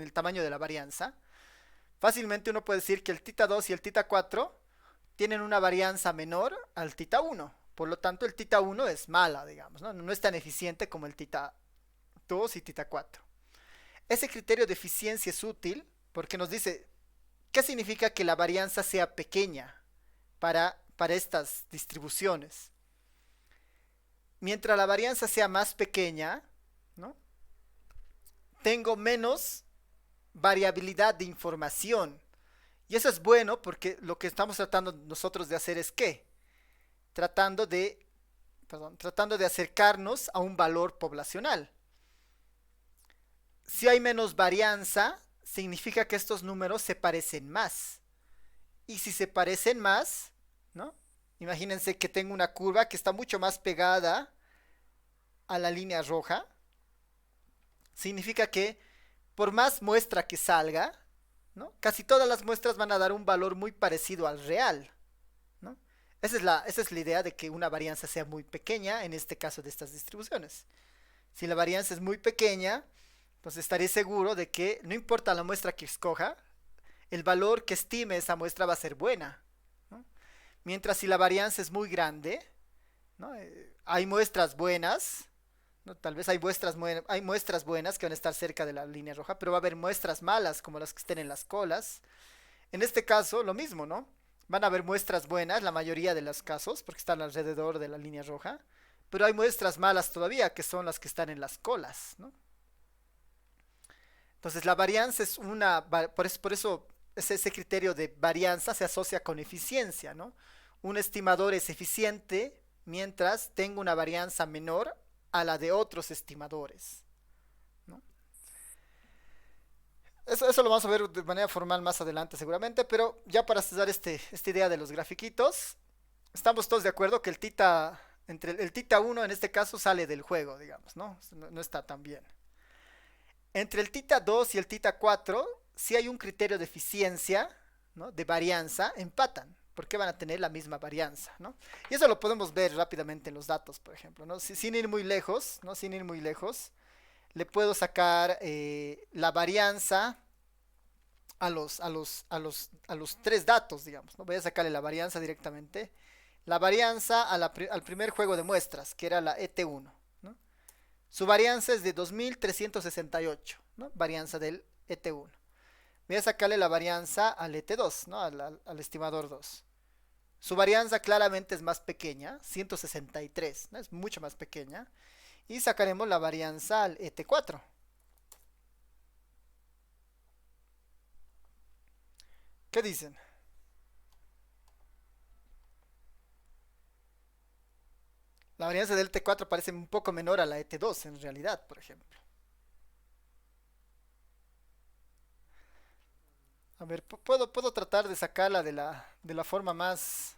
el tamaño de la varianza, fácilmente uno puede decir que el tita 2 y el tita 4 tienen una varianza menor al tita 1, Por lo tanto, el tita 1 es mala, digamos, ¿no? No es tan eficiente como el tita 2 y tita 4. Ese criterio de eficiencia es útil porque nos dice qué significa que la varianza sea pequeña para estas distribuciones. Mientras la varianza sea más pequeña, ¿no? Tengo menos variabilidad de información. Y eso es bueno porque lo que estamos tratando nosotros de hacer es ¿qué? Tratando de acercarnos a un valor poblacional. Si hay menos varianza, significa que estos números se parecen más. Y si se parecen más, ¿no? Imagínense que tengo una curva que está mucho más pegada a la línea roja. Significa que por más muestra que salga, ¿no? Casi todas las muestras van a dar un valor muy parecido al real, ¿no? Esa es la idea de que una varianza sea muy pequeña en este caso de estas distribuciones. Si la varianza es muy pequeña, pues estaré seguro de que no importa la muestra que escoja, el valor que estime esa muestra va a ser buena, ¿no? Mientras si la varianza es muy grande, ¿no? Hay muestras buenas, ¿no? Tal vez hay muestras buenas que van a estar cerca de la línea roja, pero va a haber muestras malas como las que estén en las colas. En este caso, lo mismo, ¿no? Van a haber muestras buenas, la mayoría de los casos, porque están alrededor de la línea roja, pero hay muestras malas todavía, que son las que están en las colas, ¿no? Entonces la varianza es por eso ese criterio de varianza se asocia con eficiencia, ¿no? Un estimador es eficiente mientras tenga una varianza menor a la de otros estimadores, ¿no? Eso lo vamos a ver de manera formal más adelante seguramente, pero ya para cerrar esta idea de los grafiquitos, estamos todos de acuerdo que entre el tita 1 en este caso sale del juego, digamos, ¿no? No está tan bien. Entre el tita 2 y el tita 4, si hay un criterio de eficiencia, ¿no? De varianza, empatan, porque van a tener la misma varianza, ¿no? Y eso lo podemos ver rápidamente en los datos, por ejemplo, ¿no? Sin ir muy lejos, ¿no? Sin ir muy lejos, le puedo sacar la varianza a los tres datos, digamos, ¿no? Voy a sacarle la varianza directamente. La varianza al primer juego de muestras, que era la ET1, ¿no? Su varianza es de 2368, ¿no? Varianza del ET1. Voy a sacarle la varianza al ET2, ¿no? Al estimador 2. Su varianza claramente es más pequeña, 163, ¿no? Es mucho más pequeña. Y sacaremos la varianza al ET4. ¿Qué dicen? La varianza del ET4 parece un poco menor a la ET2 en realidad, por ejemplo. A ver, puedo tratar de sacarla de la forma más...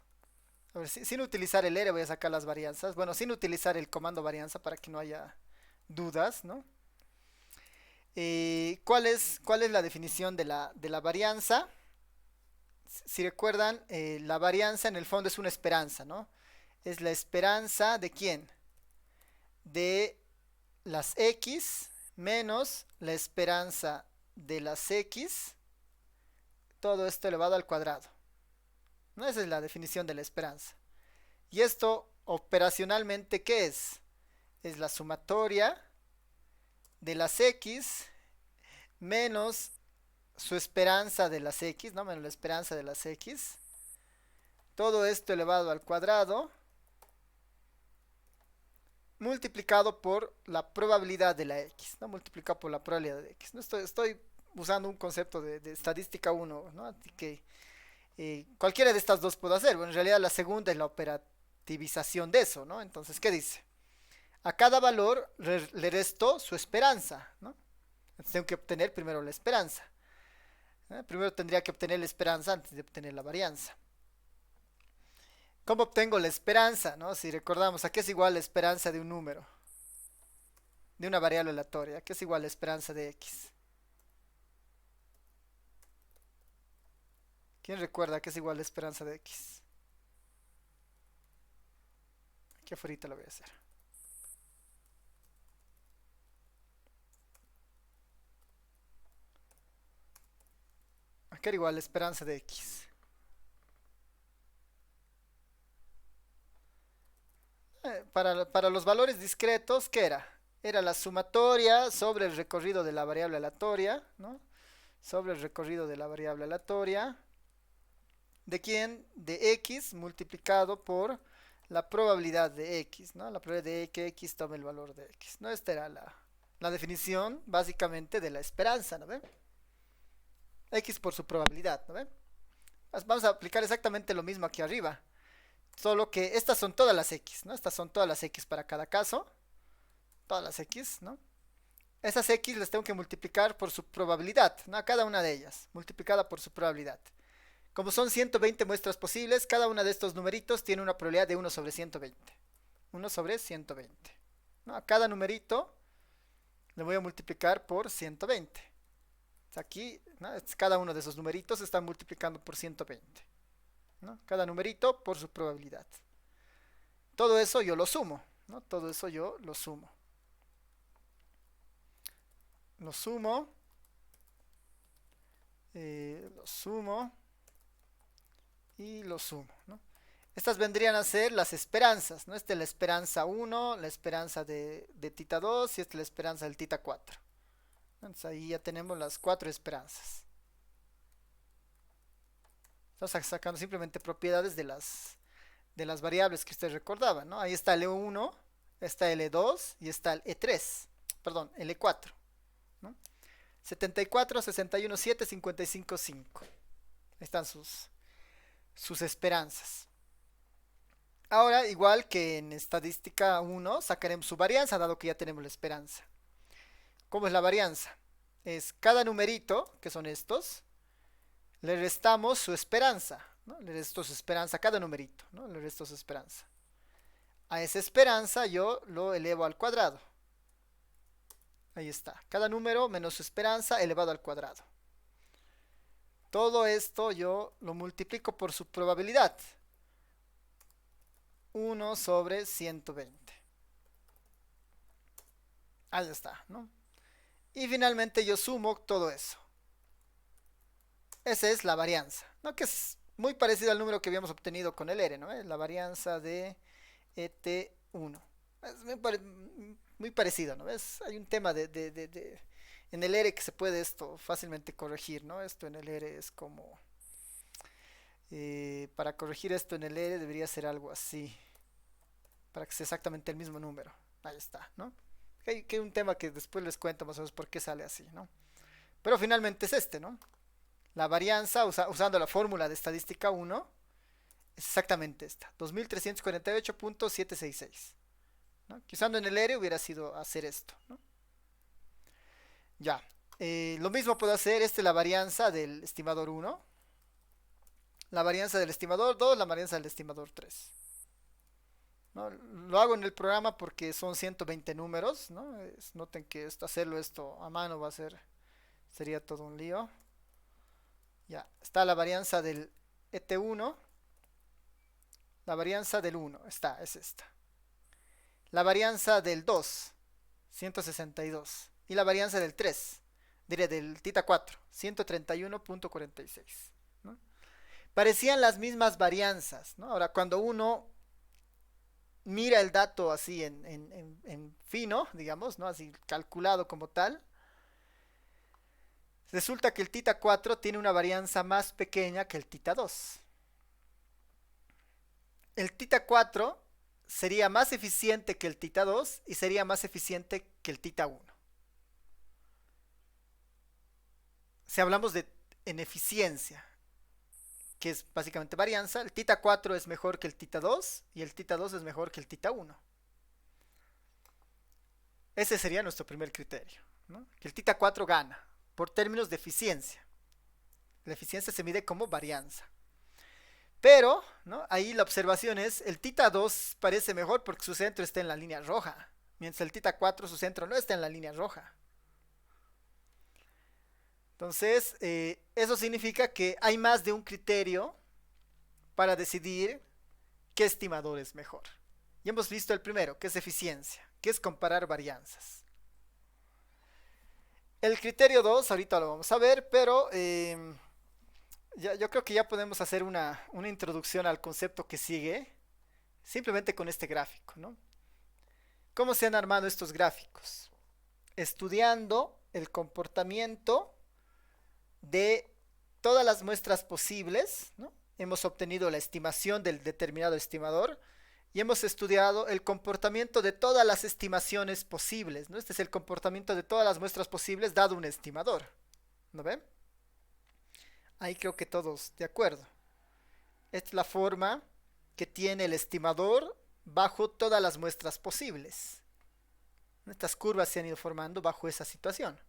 A ver, sin utilizar el R voy a sacar las varianzas. Bueno, sin utilizar el comando varianza para que no haya dudas, ¿no? ¿Cuál es la definición de la varianza? Si recuerdan, la varianza en el fondo es una esperanza, ¿no? Es la esperanza de ¿quién? De las X menos la esperanza de las X, todo esto elevado al cuadrado, ¿no? Esa es la definición de la esperanza. Y esto operacionalmente, ¿qué es? Es la sumatoria de las X menos su esperanza de las X, ¿no? Menos la esperanza de las X. Todo esto elevado al cuadrado multiplicado por la probabilidad de la X, ¿no? Multiplicado por la probabilidad de X. ¿No? Estoy usando un concepto de estadística 1, ¿no? Así que cualquiera de estas dos puedo hacer. Bueno, en realidad la segunda es la operativización de eso, ¿no? Entonces, ¿qué dice? A cada valor le resto su esperanza, ¿no? Entonces tengo que obtener primero la esperanza. Primero tendría que obtener la esperanza antes de obtener la varianza. ¿Cómo obtengo la esperanza, no? Si recordamos, ¿a qué es igual la esperanza de un número? De una variable aleatoria. ¿A qué es igual la esperanza de X? ¿Quién recuerda a qué es igual la esperanza de X? Aquí afuera lo voy a hacer. ¿A qué era igual la esperanza de X? Para los valores discretos, ¿qué era? Era la sumatoria sobre el recorrido de la variable aleatoria, ¿no? Sobre el recorrido de la variable aleatoria. ¿De quién? De x multiplicado por la probabilidad de x, ¿no? La probabilidad de que x tome el valor de x, ¿no? Esta era la definición básicamente de la esperanza, ¿no ve? X por su probabilidad, ¿no ve? Vamos a aplicar exactamente lo mismo aquí arriba, solo que estas son todas las x, ¿no? Estas son todas las x para cada caso, todas las x, ¿no? Esas x las tengo que multiplicar por su probabilidad, ¿no? Cada una de ellas, multiplicada por su probabilidad. Como son 120 muestras posibles, cada uno de estos numeritos tiene una probabilidad de 1 sobre 120. 1 sobre 120, ¿no? A cada numerito le voy a multiplicar por 120. Aquí, ¿no? Cada uno de esos numeritos está multiplicando por 120, ¿no? Cada numerito por su probabilidad. Todo eso yo lo sumo, ¿no? Todo eso yo lo sumo. Lo sumo. Lo sumo. Y lo sumo, ¿no? Estas vendrían a ser las esperanzas, ¿no? Esta es la esperanza 1, la esperanza de tita 2 y esta es la esperanza del tita 4. Entonces ahí ya tenemos las 4 esperanzas. Estamos sacando simplemente propiedades de las variables que ustedes recordaban, ¿no? Ahí está el E1, está el E2 y está el E3, perdón, el E4, ¿no? 74, 61, 7, 55, 5. Ahí están sus esperanzas. Ahora, igual que en estadística 1, sacaremos su varianza, dado que ya tenemos la esperanza. ¿Cómo es la varianza? Es cada numerito, que son estos, le restamos su esperanza, ¿no? Le resto su esperanza a cada numerito, ¿no? Le resto su esperanza. A esa esperanza yo lo elevo al cuadrado. Ahí está. Cada número menos su esperanza elevado al cuadrado. Todo esto yo lo multiplico por su probabilidad. 1 sobre 120. Ahí está, ¿no? Y finalmente yo sumo todo eso. Esa es la varianza, ¿no? Que es muy parecido al número que habíamos obtenido con el R, ¿no? La varianza de ET1. Es muy parecido, ¿no? Hay un tema en el R que se puede esto fácilmente corregir, ¿no? Esto en el R es como... para corregir esto en el R debería ser algo así. Para que sea exactamente el mismo número. Ahí está, ¿no? Que hay un tema que después les cuento más o menos por qué sale así, ¿no? Pero finalmente es este, ¿no? La varianza usando la fórmula de estadística 1 es exactamente esta. 2348.766, ¿no? Que usando en el R hubiera sido hacer esto, ¿no? Ya. Lo mismo puedo hacer, la varianza del estimador 1. La varianza del estimador 2, la varianza del estimador 3. ¿No? Lo hago en el programa porque son 120 números, ¿no? Noten que hacerlo esto a mano sería todo un lío. Ya, está la varianza del ET1. La varianza del 1, es esta. La varianza del 2, 162. Y la varianza del 3, del tita 4, 131.46. ¿No? Parecían las mismas varianzas, ¿no? Ahora, cuando uno mira el dato así en fino, digamos, ¿no? Así calculado como tal, resulta que el tita 4 tiene una varianza más pequeña que el tita 2. El tita 4 sería más eficiente que el tita 2 y sería más eficiente que el tita 1. Si hablamos en eficiencia, que es básicamente varianza, el tita 4 es mejor que el tita 2 y el tita 2 es mejor que el tita 1. Ese sería nuestro primer criterio, ¿no? Que el tita 4 gana por términos de eficiencia. La eficiencia se mide como varianza. Pero, ¿no? Ahí la observación es, el tita 2 parece mejor porque su centro está en la línea roja, mientras el tita 4 su centro no está en la línea roja. Entonces, eso significa que hay más de un criterio para decidir qué estimador es mejor. Y hemos visto el primero, que es eficiencia, que es comparar varianzas. El criterio 2, ahorita lo vamos a ver, pero yo creo que ya podemos hacer una introducción al concepto que sigue, simplemente con este gráfico, ¿no? ¿Cómo se han armado estos gráficos? Estudiando el comportamiento de todas las muestras posibles, ¿no? Hemos obtenido la estimación del determinado estimador y hemos estudiado el comportamiento de todas las estimaciones posibles, ¿no? Este es el comportamiento de todas las muestras posibles dado un estimador, ¿no ven? Ahí creo que todos de acuerdo. Esta es la forma que tiene el estimador bajo todas las muestras posibles. Estas curvas se han ido formando bajo esa situación.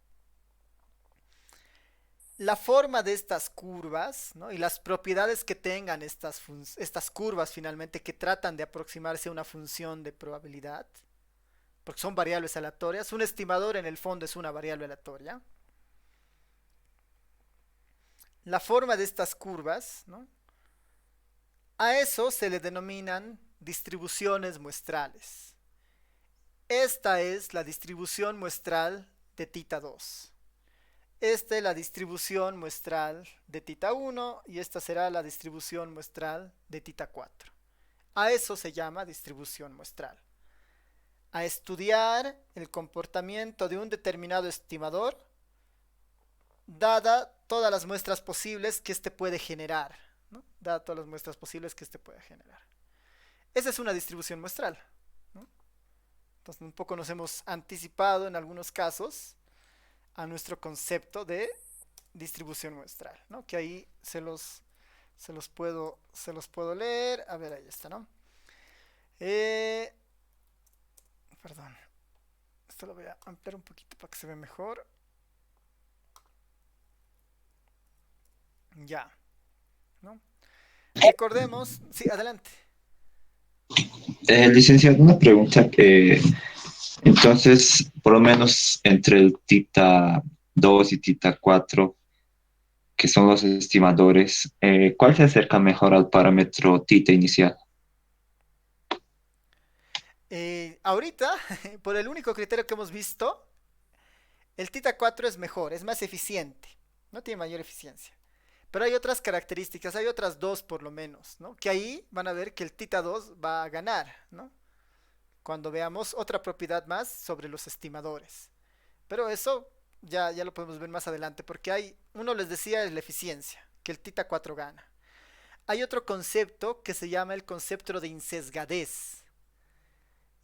La forma de estas curvas, ¿no? Y las propiedades que tengan estas curvas finalmente que tratan de aproximarse a una función de probabilidad, porque son variables aleatorias. Un estimador en el fondo es una variable aleatoria. La forma de estas curvas, ¿no? A eso se le denominan distribuciones muestrales. Esta es la distribución muestral de θ 2. Esta es la distribución muestral de θ 1 y esta será la distribución muestral de θ 4. A eso se llama distribución muestral. A estudiar el comportamiento de un determinado estimador, dada todas las muestras posibles que éste puede generar, ¿no? Dada todas las muestras posibles que éste puede generar. Esa es una distribución muestral, ¿no? Entonces un poco nos hemos anticipado en algunos casos a nuestro concepto de distribución muestral, ¿no? Que ahí se los puedo leer. A ver, ahí está, ¿no? Perdón. Esto lo voy a ampliar un poquito para que se vea mejor. Ya, ¿no? Recordemos, sí, adelante. Licenciado, una pregunta que entonces, por lo menos entre el θ 2 y θ 4, que son los estimadores, ¿cuál se acerca mejor al parámetro θ inicial? Ahorita, por el único criterio que hemos visto, el θ 4 es mejor, es más eficiente, no tiene mayor eficiencia. Pero hay otras características, hay otras dos por lo menos, ¿no? Que ahí van a ver que el θ 2 va a ganar, ¿no? Cuando veamos otra propiedad más sobre los estimadores. Pero eso ya lo podemos ver más adelante, porque uno les decía es la eficiencia, que el θ 4 gana. Hay otro concepto que se llama el concepto de insesgadez.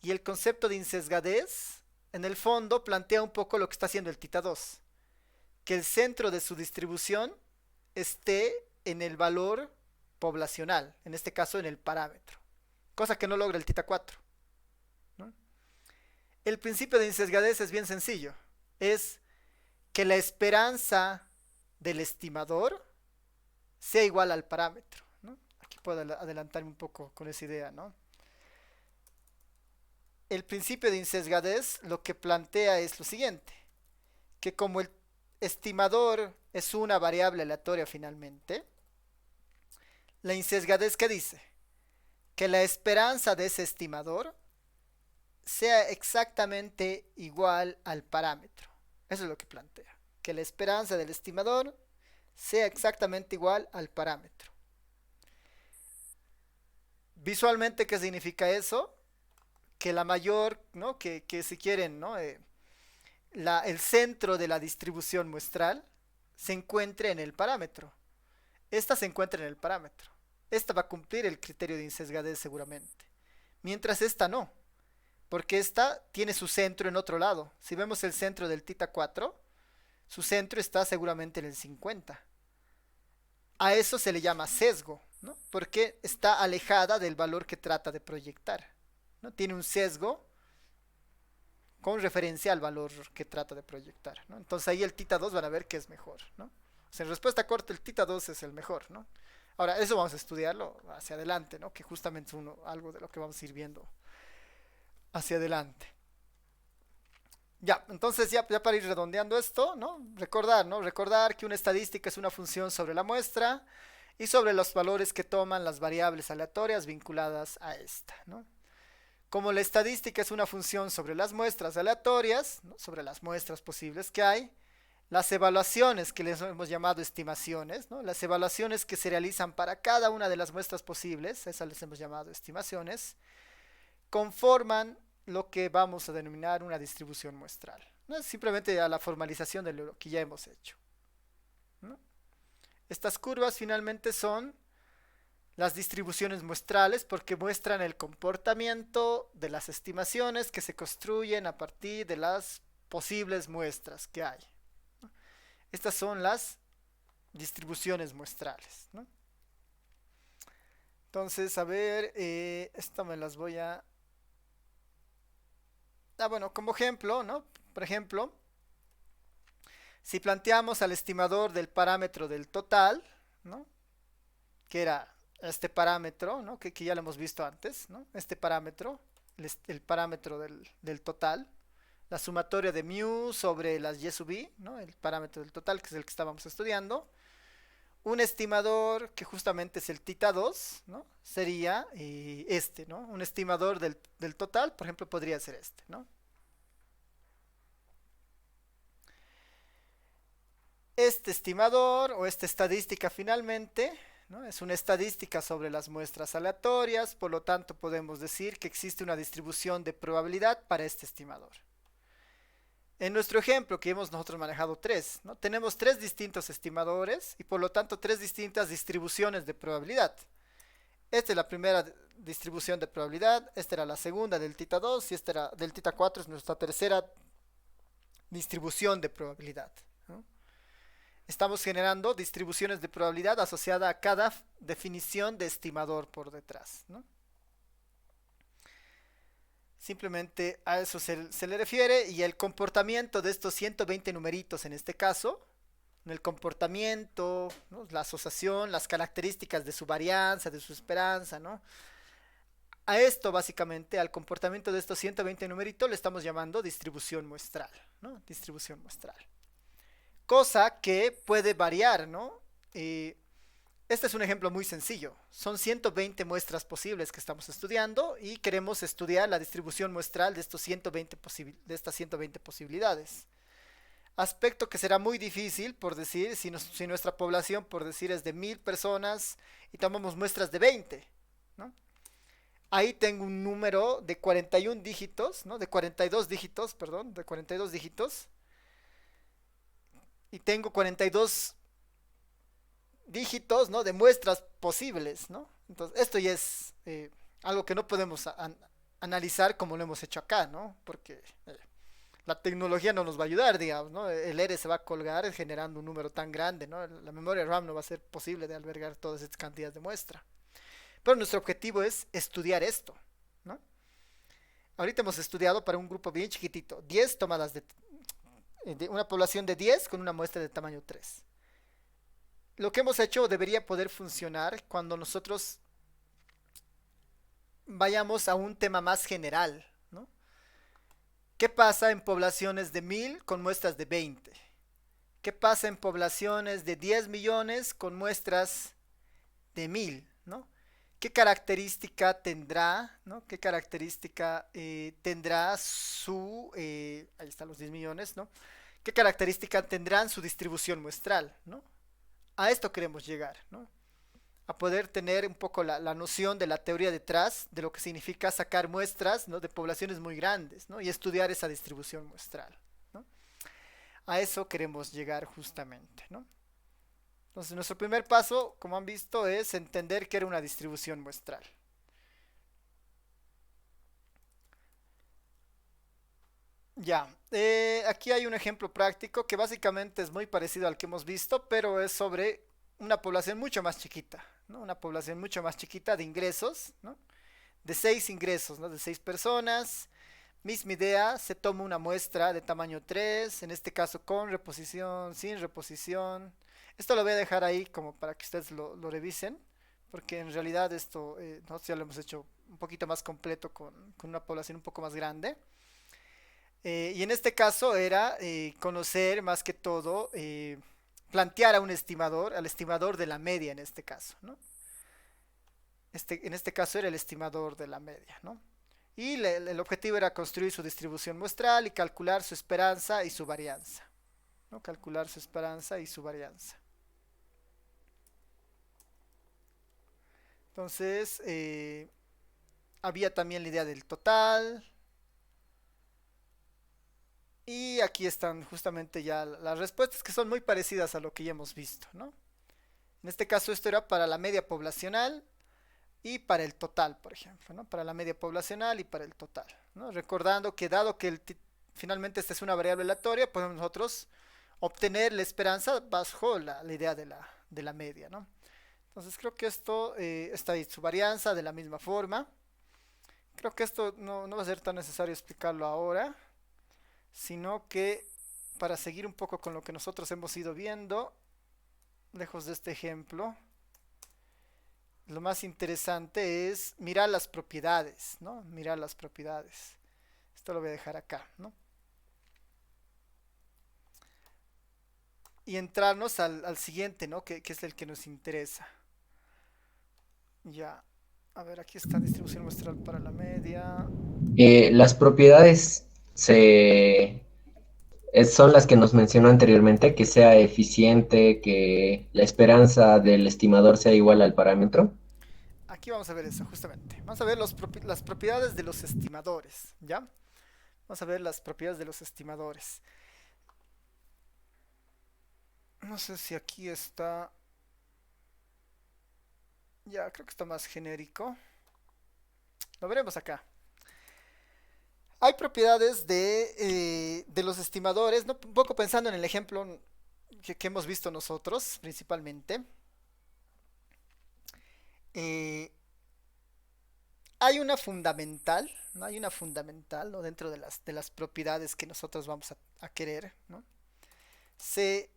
Y el concepto de insesgadez, en el fondo, plantea un poco lo que está haciendo el θ 2. Que el centro de su distribución esté en el valor poblacional, en este caso en el parámetro, cosa que no logra el θ 4, ¿no? El principio de insesgadez es bien sencillo, es que la esperanza del estimador sea igual al parámetro, ¿no? Aquí puedo adelantarme un poco con esa idea, ¿no? El principio de insesgadez lo que plantea es lo siguiente, que como el estimador es una variable aleatoria finalmente, la insesgadez, ¿qué dice? Que la esperanza de ese estimador sea exactamente igual al parámetro. Eso es lo que plantea, que la esperanza del estimador sea exactamente igual al parámetro. Visualmente, ¿qué significa eso? Que la mayor, ¿no? Que si quieren, ¿no? El centro de la distribución muestral se encuentre en el parámetro. Esta se encuentra en el parámetro. Esta va a cumplir el criterio de insesgadez seguramente. Mientras esta no. Porque esta tiene su centro en otro lado. Si vemos el centro del θ 4, su centro está seguramente en el 50. A eso se le llama sesgo, ¿no? Porque está alejada del valor que trata de proyectar, ¿no? Tiene un sesgo con referencia al valor que trata de proyectar, ¿no? Entonces ahí el θ 2 van a ver que es mejor, ¿no? O sea, en respuesta corta el θ 2 es el mejor, ¿no? Ahora, eso vamos a estudiarlo hacia adelante, ¿no? Que justamente es algo de lo que vamos a ir viendo hacia adelante. Ya, entonces ya para ir redondeando esto, ¿no? Recordar que una estadística es una función sobre la muestra y sobre los valores que toman las variables aleatorias vinculadas a esta, ¿no? Como la estadística es una función sobre las muestras aleatorias, ¿no? Sobre las muestras posibles que hay, las evaluaciones que les hemos llamado estimaciones, ¿no? Las evaluaciones que se realizan para cada una de las muestras posibles, esas les hemos llamado estimaciones, conforman lo que vamos a denominar una distribución muestral. No es simplemente a la formalización de lo que ya hemos hecho, ¿no? Estas curvas finalmente son las distribuciones muestrales porque muestran el comportamiento de las estimaciones que se construyen a partir de las posibles muestras que hay, ¿no? Estas son las distribuciones muestrales, ¿no? Entonces, a ver, esto me las voy a... bueno, como ejemplo, ¿no? Por ejemplo, si planteamos al estimador del parámetro del total, ¿no? Que era este parámetro, ¿no? Que ya lo hemos visto antes, ¿no? Este parámetro, el parámetro del total, la sumatoria de mu sobre las y sub i, ¿no? El parámetro del total, que es el que estábamos estudiando. Un estimador que justamente es el tita 2, ¿no? Sería este, ¿no? Un estimador del total, por ejemplo, podría ser este, ¿no? Este estimador o esta estadística finalmente, ¿no? Es una estadística sobre las muestras aleatorias, por lo tanto podemos decir que existe una distribución de probabilidad para este estimador. En nuestro ejemplo, que hemos nosotros manejado tres, ¿no? Tenemos tres distintos estimadores y por lo tanto tres distintas distribuciones de probabilidad. Esta es la primera distribución de probabilidad, esta era la segunda del tita 2 y esta era del tita 4, es nuestra tercera distribución de probabilidad, ¿no? Estamos generando distribuciones de probabilidad asociada a cada definición de estimador por detrás, ¿no? Simplemente a eso se le refiere y el comportamiento de estos 120 numeritos en este caso, el comportamiento, ¿no? La asociación, las características de su varianza, de su esperanza, ¿no? A esto básicamente, al comportamiento de estos 120 numeritos le estamos llamando distribución muestral, ¿no? Distribución muestral. Cosa que puede variar, ¿no? Este es un ejemplo muy sencillo. Son 120 muestras posibles que estamos estudiando y queremos estudiar la distribución muestral de estas 120 posibilidades. Aspecto que será muy difícil, por decir, si nuestra población, por decir, es de 1000 personas y tomamos muestras de 20, ¿no? Ahí tengo un número de 41 dígitos, ¿no? De 42 dígitos, perdón, de 42 dígitos. Y tengo 42 dígitos, ¿no? De muestras posibles, ¿no? Entonces, esto ya es algo que no podemos analizar como lo hemos hecho acá, ¿no? Porque la tecnología no nos va a ayudar, digamos, ¿no? El R se va a colgar generando un número tan grande, ¿no? La memoria RAM no va a ser posible de albergar todas estas cantidades de muestra. Pero nuestro objetivo es estudiar esto, ¿no? Ahorita hemos estudiado para un grupo bien chiquitito, 10 tomadas de una población de 10 con una muestra de tamaño 3. Lo que hemos hecho debería poder funcionar cuando nosotros vayamos a un tema más general, ¿no? ¿Qué pasa en poblaciones de 1000 con muestras de 20? ¿Qué pasa en poblaciones de 10 millones con muestras de 1000, ¿no? ¿Qué característica tendrá, ¿no? ¿Qué característica tendrá su... ahí están los 10 millones, ¿no? ¿Qué característica tendrán su distribución muestral, ¿no? A esto queremos llegar, ¿no? A poder tener un poco la noción de la teoría detrás de lo que significa sacar muestras, ¿no? De poblaciones muy grandes, ¿no? Y estudiar esa distribución muestral, ¿no? A eso queremos llegar justamente, ¿no? Entonces nuestro primer paso, como han visto, es entender qué era una distribución muestral. Ya, aquí hay un ejemplo práctico que básicamente es muy parecido al que hemos visto, pero es sobre una población mucho más chiquita, ¿no? Una población mucho más chiquita de ingresos, ¿no? De 6 ingresos, ¿no? De 6 personas. Misma idea, se toma una muestra de tamaño 3, en este caso con reposición, sin reposición. Esto lo voy a dejar ahí como para que ustedes lo revisen, porque en realidad esto nosotros ya lo hemos hecho un poquito más completo con una población un poco más grande. Y en este caso era conocer más que todo, plantear a un estimador, al estimador de la media en este caso, ¿no? En este caso era el estimador de la media, ¿no? Y el objetivo era construir su distribución muestral y calcular su esperanza y su varianza. ¿no? Calcular su esperanza y su varianza. Entonces, había también la idea del total. Y aquí están justamente ya las respuestas que son muy parecidas a lo que ya hemos visto, ¿no? En este caso esto era para la media poblacional y para el total, por ejemplo, ¿no? Para la media poblacional y para el total, ¿no? Recordando que dado que finalmente esta es una variable aleatoria, podemos nosotros obtener la esperanza bajo la idea de la media, ¿no? Entonces creo que esto está ahí, su varianza de la misma forma. Creo que esto no va a ser tan necesario explicarlo ahora, sino que para seguir un poco con lo que nosotros hemos ido viendo, lejos de este ejemplo, lo más interesante es mirar las propiedades, ¿no? Mirar las propiedades. Esto lo voy a dejar acá, ¿no? Y entrarnos al siguiente, ¿no? Que es el que nos interesa. Ya. A ver, aquí está distribución muestral para la media. Las propiedades son las que nos mencionó anteriormente, que sea eficiente, que la esperanza del estimador sea igual al parámetro. Aquí vamos a ver eso, justamente. Vamos a ver las propiedades de los estimadores, ¿ya? Vamos a ver las propiedades de los estimadores. No sé si aquí está... Ya, creo que está más genérico. Lo veremos acá. Hay propiedades de los estimadores, ¿no? Un poco pensando en el ejemplo que hemos visto nosotros, principalmente. Eh, Hay una fundamental, ¿no? Hay una fundamental, ¿no? Dentro de las propiedades que nosotros vamos a querer, ¿no? Se,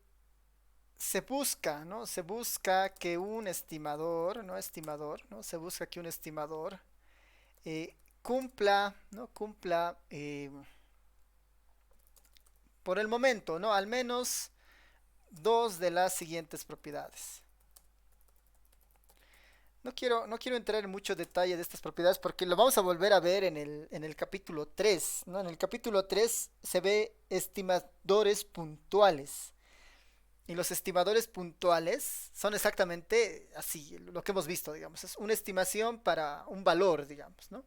se busca, ¿no? Se busca que un estimador, ¿no? Estimador, ¿no? Se busca que un estimador cumpla, ¿no? Cumpla por el momento, ¿no? Al menos dos de las siguientes propiedades. No quiero entrar en mucho detalle de estas propiedades porque lo vamos a volver a ver en el capítulo 3, ¿no? En el capítulo 3 se ve estimadores puntuales. Y los estimadores puntuales son exactamente así, lo que hemos visto, digamos. Es una estimación para un valor, digamos, ¿no?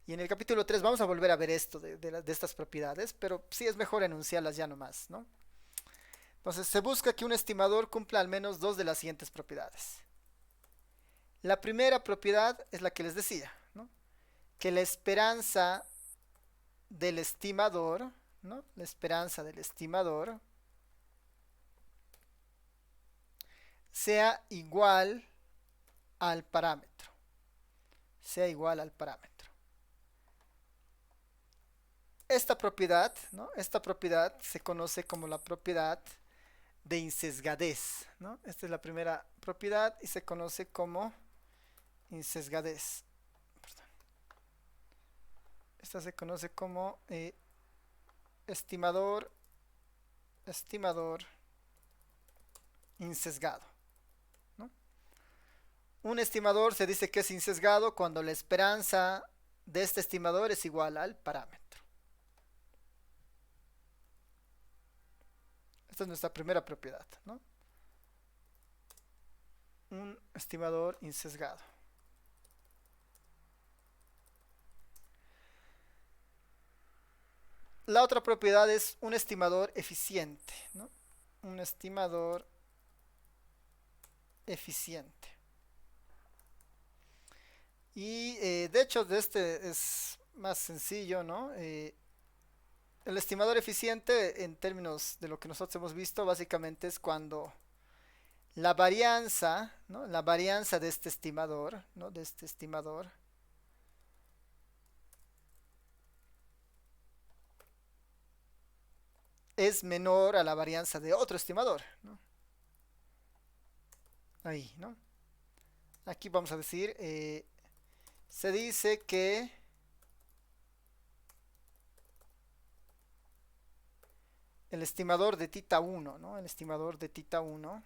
Y en el capítulo 3 vamos a volver a ver esto de estas propiedades, pero sí es mejor enunciarlas ya nomás, ¿no? Entonces se busca que un estimador cumpla al menos dos de las siguientes propiedades. La primera propiedad es la que les decía, ¿no? Que la esperanza del estimador, ¿no? La esperanza del estimador sea igual al parámetro. Sea igual al parámetro. Esta propiedad, ¿no? Esta propiedad se conoce como la propiedad de insesgadez, ¿no? Esta es la primera propiedad y se conoce como insesgadez. Perdón. Esta se conoce como estimador insesgado, ¿no? Un estimador se dice que es insesgado cuando la esperanza de este estimador es igual al parámetro. Esta es nuestra primera propiedad, ¿no? Un estimador insesgado. La otra propiedad es un estimador eficiente, ¿no? Un estimador eficiente. Y de hecho de este es más sencillo, ¿no? El estimador eficiente en términos de lo que nosotros hemos visto básicamente es cuando la varianza, ¿no? La varianza de este estimador, ¿no? De este estimador es menor a la varianza de otro estimador, ¿no? Ahí, ¿no? Aquí vamos a decir, se dice que el estimador de tita 1, ¿no? El estimador de tita 1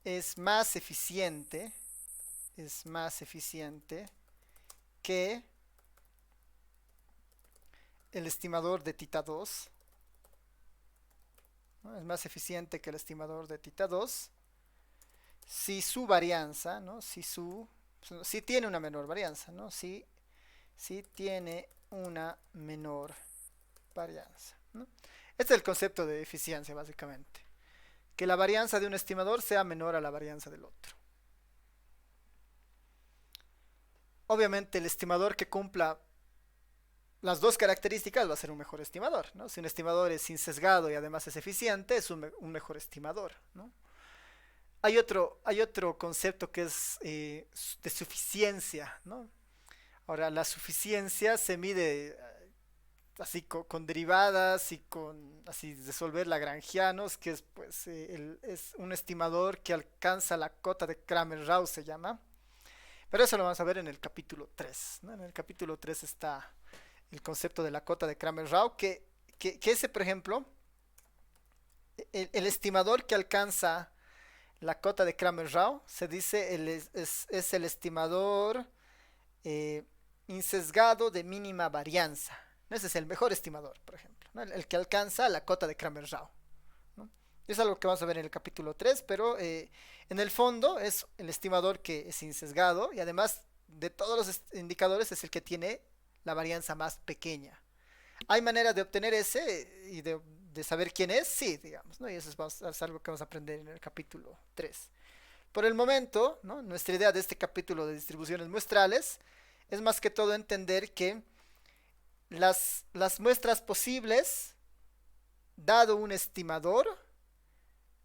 es más eficiente que el estimador de tita 2, ¿no? Es más eficiente que el estimador de tita 2 si su varianza, ¿no? Si tiene una menor varianza, ¿no? Si tiene una menor varianza, ¿no? Este es el concepto de eficiencia, básicamente. Que la varianza de un estimador sea menor a la varianza del otro. Obviamente el estimador que cumpla las dos características va a ser un mejor estimador, ¿no? Si un estimador es sin sesgado y además es eficiente, es un mejor estimador, ¿no? Hay otro concepto que es de suficiencia, ¿no? Ahora, la suficiencia se mide así con derivadas y con así resolver lagrangianos, que es pues es un estimador que alcanza la cota de Kramer-Rao, se llama. Pero eso lo vamos a ver en el capítulo 3, ¿no? En el capítulo 3 está el concepto de la cota de Kramer-Rao, que ese, por ejemplo, el estimador que alcanza la cota de Kramer-Rao se dice es el estimador insesgado de mínima varianza. Ese es el mejor estimador, por ejemplo, ¿no? El que alcanza la cota de Kramer-Rao, ¿no? Es algo que vamos a ver en el capítulo 3, pero en el fondo es el estimador que es insesgado y además de todos los indicadores es el que tiene la varianza más pequeña. ¿Hay manera de obtener ese y de saber quién es? Sí, digamos, ¿no? Y eso es algo que vamos a aprender en el capítulo 3. Por el momento, ¿no? Nuestra idea de este capítulo de distribuciones muestrales es más que todo entender que las muestras posibles, dado un estimador,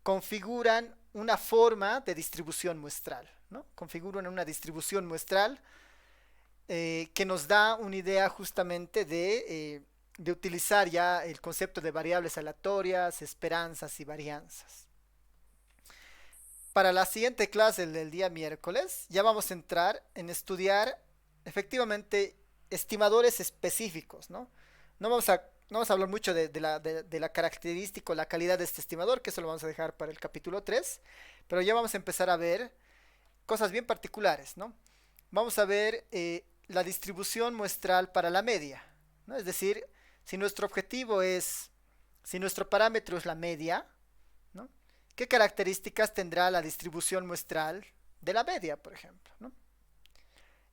configuran una forma de distribución muestral, ¿no? Configuran una distribución muestral que nos da una idea justamente de utilizar ya el concepto de variables aleatorias, esperanzas y varianzas. Para la siguiente clase del día miércoles ya vamos a entrar en estudiar efectivamente estimadores específicos, ¿no? No vamos a hablar mucho de la característica o la calidad de este estimador, que eso lo vamos a dejar para el capítulo 3, pero ya vamos a empezar a ver cosas bien particulares, ¿no? Vamos a ver la distribución muestral para la media, ¿no? Es decir, si nuestro parámetro es la media, ¿no? ¿Qué características tendrá la distribución muestral de la media, por ejemplo, ¿no?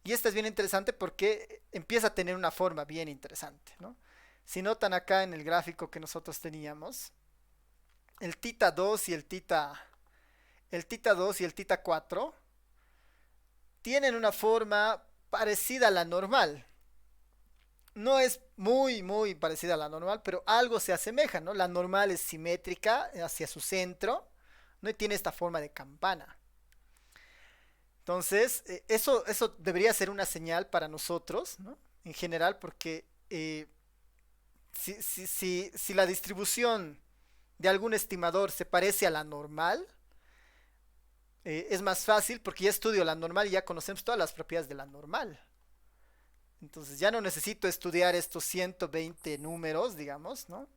Y esta es bien interesante porque empieza a tener una forma bien interesante, ¿no? Si notan acá en el gráfico que nosotros teníamos, el tita 2 y el tita 4 tienen una forma parecida a la normal. No es muy parecida a la normal, pero algo se asemeja, ¿no? La normal es simétrica hacia su centro, ¿no? Y tiene esta forma de campana. Entonces, eso debería ser una señal para nosotros, ¿no? En general, porque si la distribución de algún estimador se parece a la normal, es más fácil porque ya estudio la normal y ya conocemos todas las propiedades de la normal. Entonces ya no necesito estudiar estos 120 números, digamos, ¿no?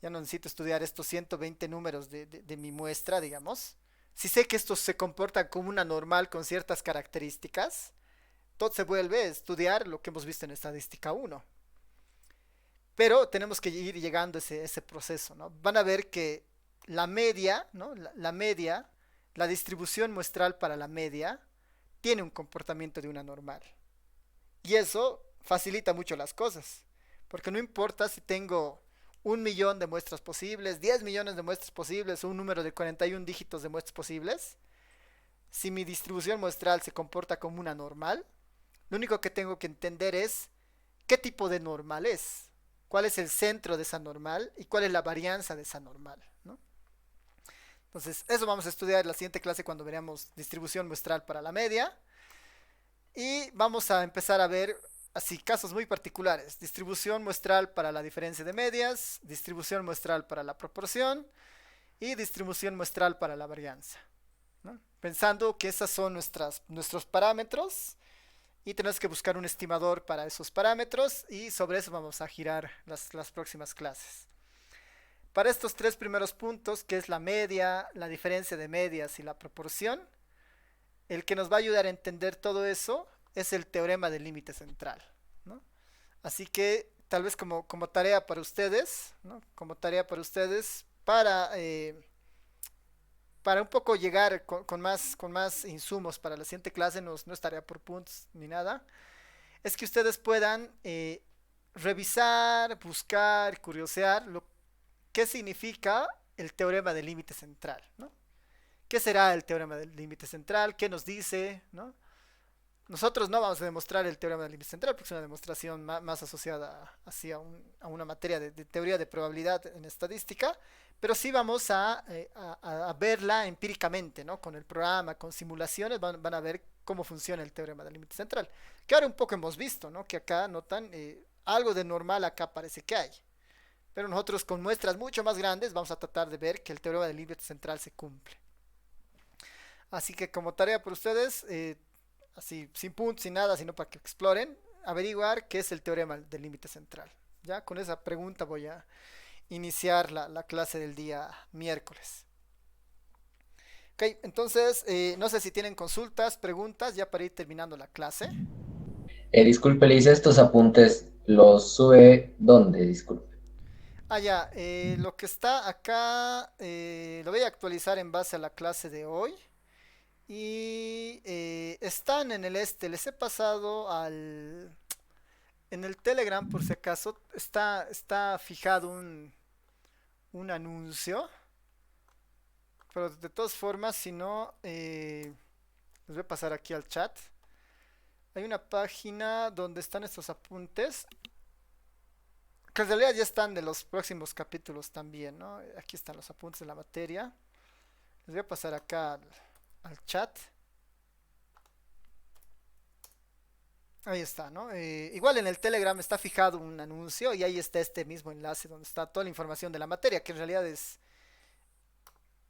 Ya no necesito estudiar estos 120 números de mi muestra, digamos. Si sé que estos se comportan como una normal con ciertas características, todo se vuelve a estudiar lo que hemos visto en estadística 1. Pero tenemos que ir llegando a ese proceso, ¿no? Van a ver que la media, ¿no? La distribución muestral para la media, tiene un comportamiento de una normal. Y eso facilita mucho las cosas, porque no importa si tengo 1.000.000 de muestras posibles, 10 millones de muestras posibles, o un número de 41 dígitos de muestras posibles. Si mi distribución muestral se comporta como una normal, lo único que tengo que entender es qué tipo de normal es, cuál es el centro de esa normal y cuál es la varianza de esa normal, ¿no? Entonces, eso vamos a estudiar en la siguiente clase cuando veremos distribución muestral para la media. Y vamos a empezar a ver así casos muy particulares: distribución muestral para la diferencia de medias, distribución muestral para la proporción y distribución muestral para la varianza, ¿no? Pensando que esos son nuestros parámetros y tenemos que buscar un estimador para esos parámetros, y sobre eso vamos a girar las próximas clases. Para estos tres primeros puntos, que es la media, la diferencia de medias y la proporción, el que nos va a ayudar a entender todo eso es el teorema del límite central, ¿no? Así que tal vez como tarea para ustedes, ¿no? Como tarea para ustedes para un poco llegar con más insumos para la siguiente clase, no es tarea por puntos ni nada, es que ustedes puedan revisar, buscar, curiosear qué significa el teorema del límite central, ¿no? ¿Qué será el teorema del límite central? ¿Qué nos dice? ¿No? Nosotros no vamos a demostrar el teorema del límite central porque es una demostración más asociada a una materia de teoría de probabilidad en estadística, pero sí vamos a verla empíricamente, ¿no? Con el programa, con simulaciones, van a ver cómo funciona el teorema del límite central. Que ahora un poco hemos visto, ¿no? Que acá notan algo de normal acá parece que hay. Pero nosotros con muestras mucho más grandes vamos a tratar de ver que el teorema del límite central se cumple. Así que como tarea por ustedes, así sin puntos, sin nada, sino para que exploren, averiguar qué es el teorema del límite central. Ya con esa pregunta voy a iniciar la clase del día miércoles. Ok, entonces no sé si tienen consultas, preguntas, ya para ir terminando la clase. Disculpe, Lisa, estos apuntes los sube ¿dónde? Disculpe. Ya, lo que está acá lo voy a actualizar en base a la clase de hoy. Y están en el les he pasado en el Telegram por si acaso, está fijado un anuncio, pero de todas formas, si no, les voy a pasar aquí al chat. Hay una página donde están estos apuntes, que en realidad ya están de los próximos capítulos también, ¿no? Aquí están los apuntes de la materia. Les voy a pasar acá al chat. Ahí está, ¿no? Igual en el Telegram está fijado un anuncio y ahí está este mismo enlace donde está toda la información de la materia, que en realidad es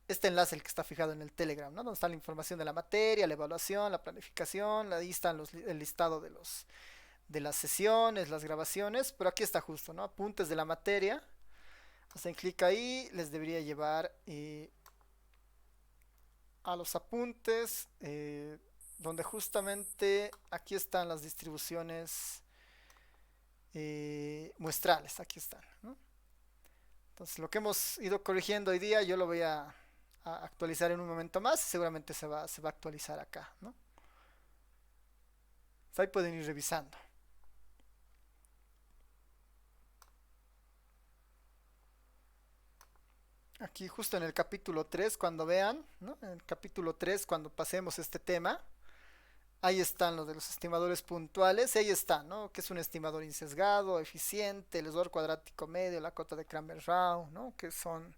este enlace el que está fijado en el Telegram, ¿no? Donde está la información de la materia, la evaluación, la planificación, ahí están el listado de las sesiones, las grabaciones, pero aquí está justo, ¿no? Apuntes de la materia. Hacen clic ahí, les debería llevar a los apuntes, donde justamente aquí están las distribuciones muestrales, aquí están, ¿no? Entonces lo que hemos ido corrigiendo hoy día yo lo voy a actualizar en un momento más, seguramente se va a actualizar acá, ¿no? Entonces ahí pueden ir revisando. Aquí justo en el capítulo 3 cuando vean, ¿no? En el capítulo 3 cuando pasemos este tema, ahí están los de los estimadores puntuales, y ahí está, ¿no? Que es un estimador insesgado, eficiente, el error cuadrático medio, la cota de Cramer-Rao, ¿no? Que son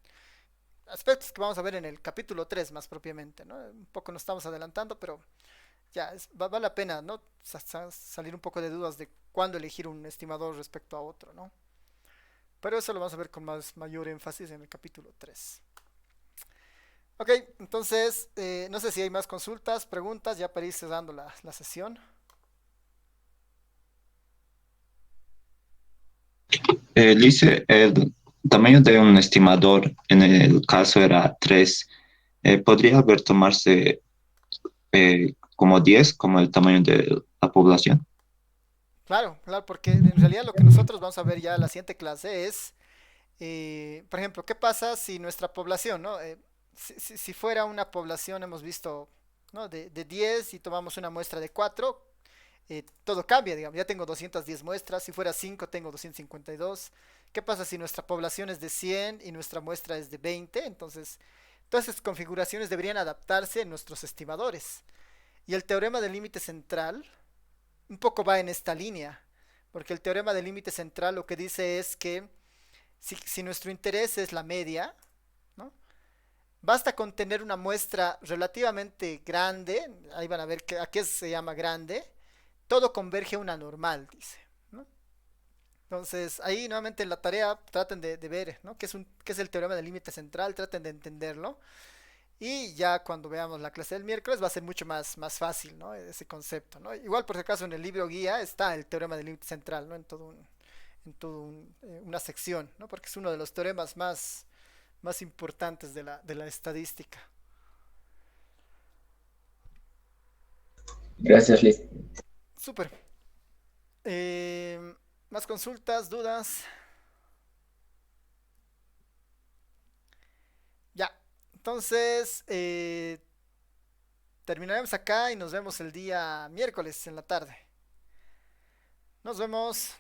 aspectos que vamos a ver en el capítulo 3 más propiamente, ¿no? Un poco nos estamos adelantando, pero ya, vale la pena, ¿no? Salir un poco de dudas de cuándo elegir un estimador respecto a otro, ¿no? Pero eso lo vamos a ver con mayor énfasis en el capítulo 3. Ok, entonces, no sé si hay más consultas, preguntas, ya para ir cerrando la sesión. Dice, el tamaño de un estimador en el caso era 3. ¿Podría haber tomarse como 10 como el tamaño de la población? Claro, claro, porque en realidad lo que nosotros vamos a ver ya en la siguiente clase es, por ejemplo, ¿qué pasa si nuestra población, ¿no? Si fuera una población, hemos visto, ¿no? De 10 y tomamos una muestra de 4, todo cambia, digamos, ya tengo 210 muestras, si fuera 5 tengo 252. ¿Qué pasa si nuestra población es de 100 y nuestra muestra es de 20? Entonces, todas esas configuraciones deberían adaptarse en nuestros estimadores. Y el teorema del límite central un poco va en esta línea, porque el teorema del límite central lo que dice es que si nuestro interés es la media, ¿no? Basta con tener una muestra relativamente grande, ahí van a ver a qué se llama grande, todo converge a una normal, dice, ¿no? Entonces, ahí nuevamente en la tarea traten de ver, ¿no? Qué es el teorema del límite central, traten de entenderlo. Y ya cuando veamos la clase del miércoles va a ser mucho más fácil, ¿no? Ese concepto, ¿no? Igual por si acaso en el libro guía está el teorema del límite central, ¿no? Una sección, ¿no? Porque es uno de los teoremas más importantes de la estadística. Gracias, Liz. Súper. ¿Más consultas, dudas? Ya. Entonces, terminaremos acá y nos vemos el día miércoles en la tarde. Nos vemos,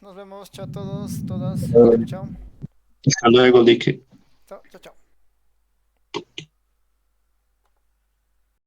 chao a todos, todas. Chao, chao. Hasta luego, Lique. Chao, chao, chao.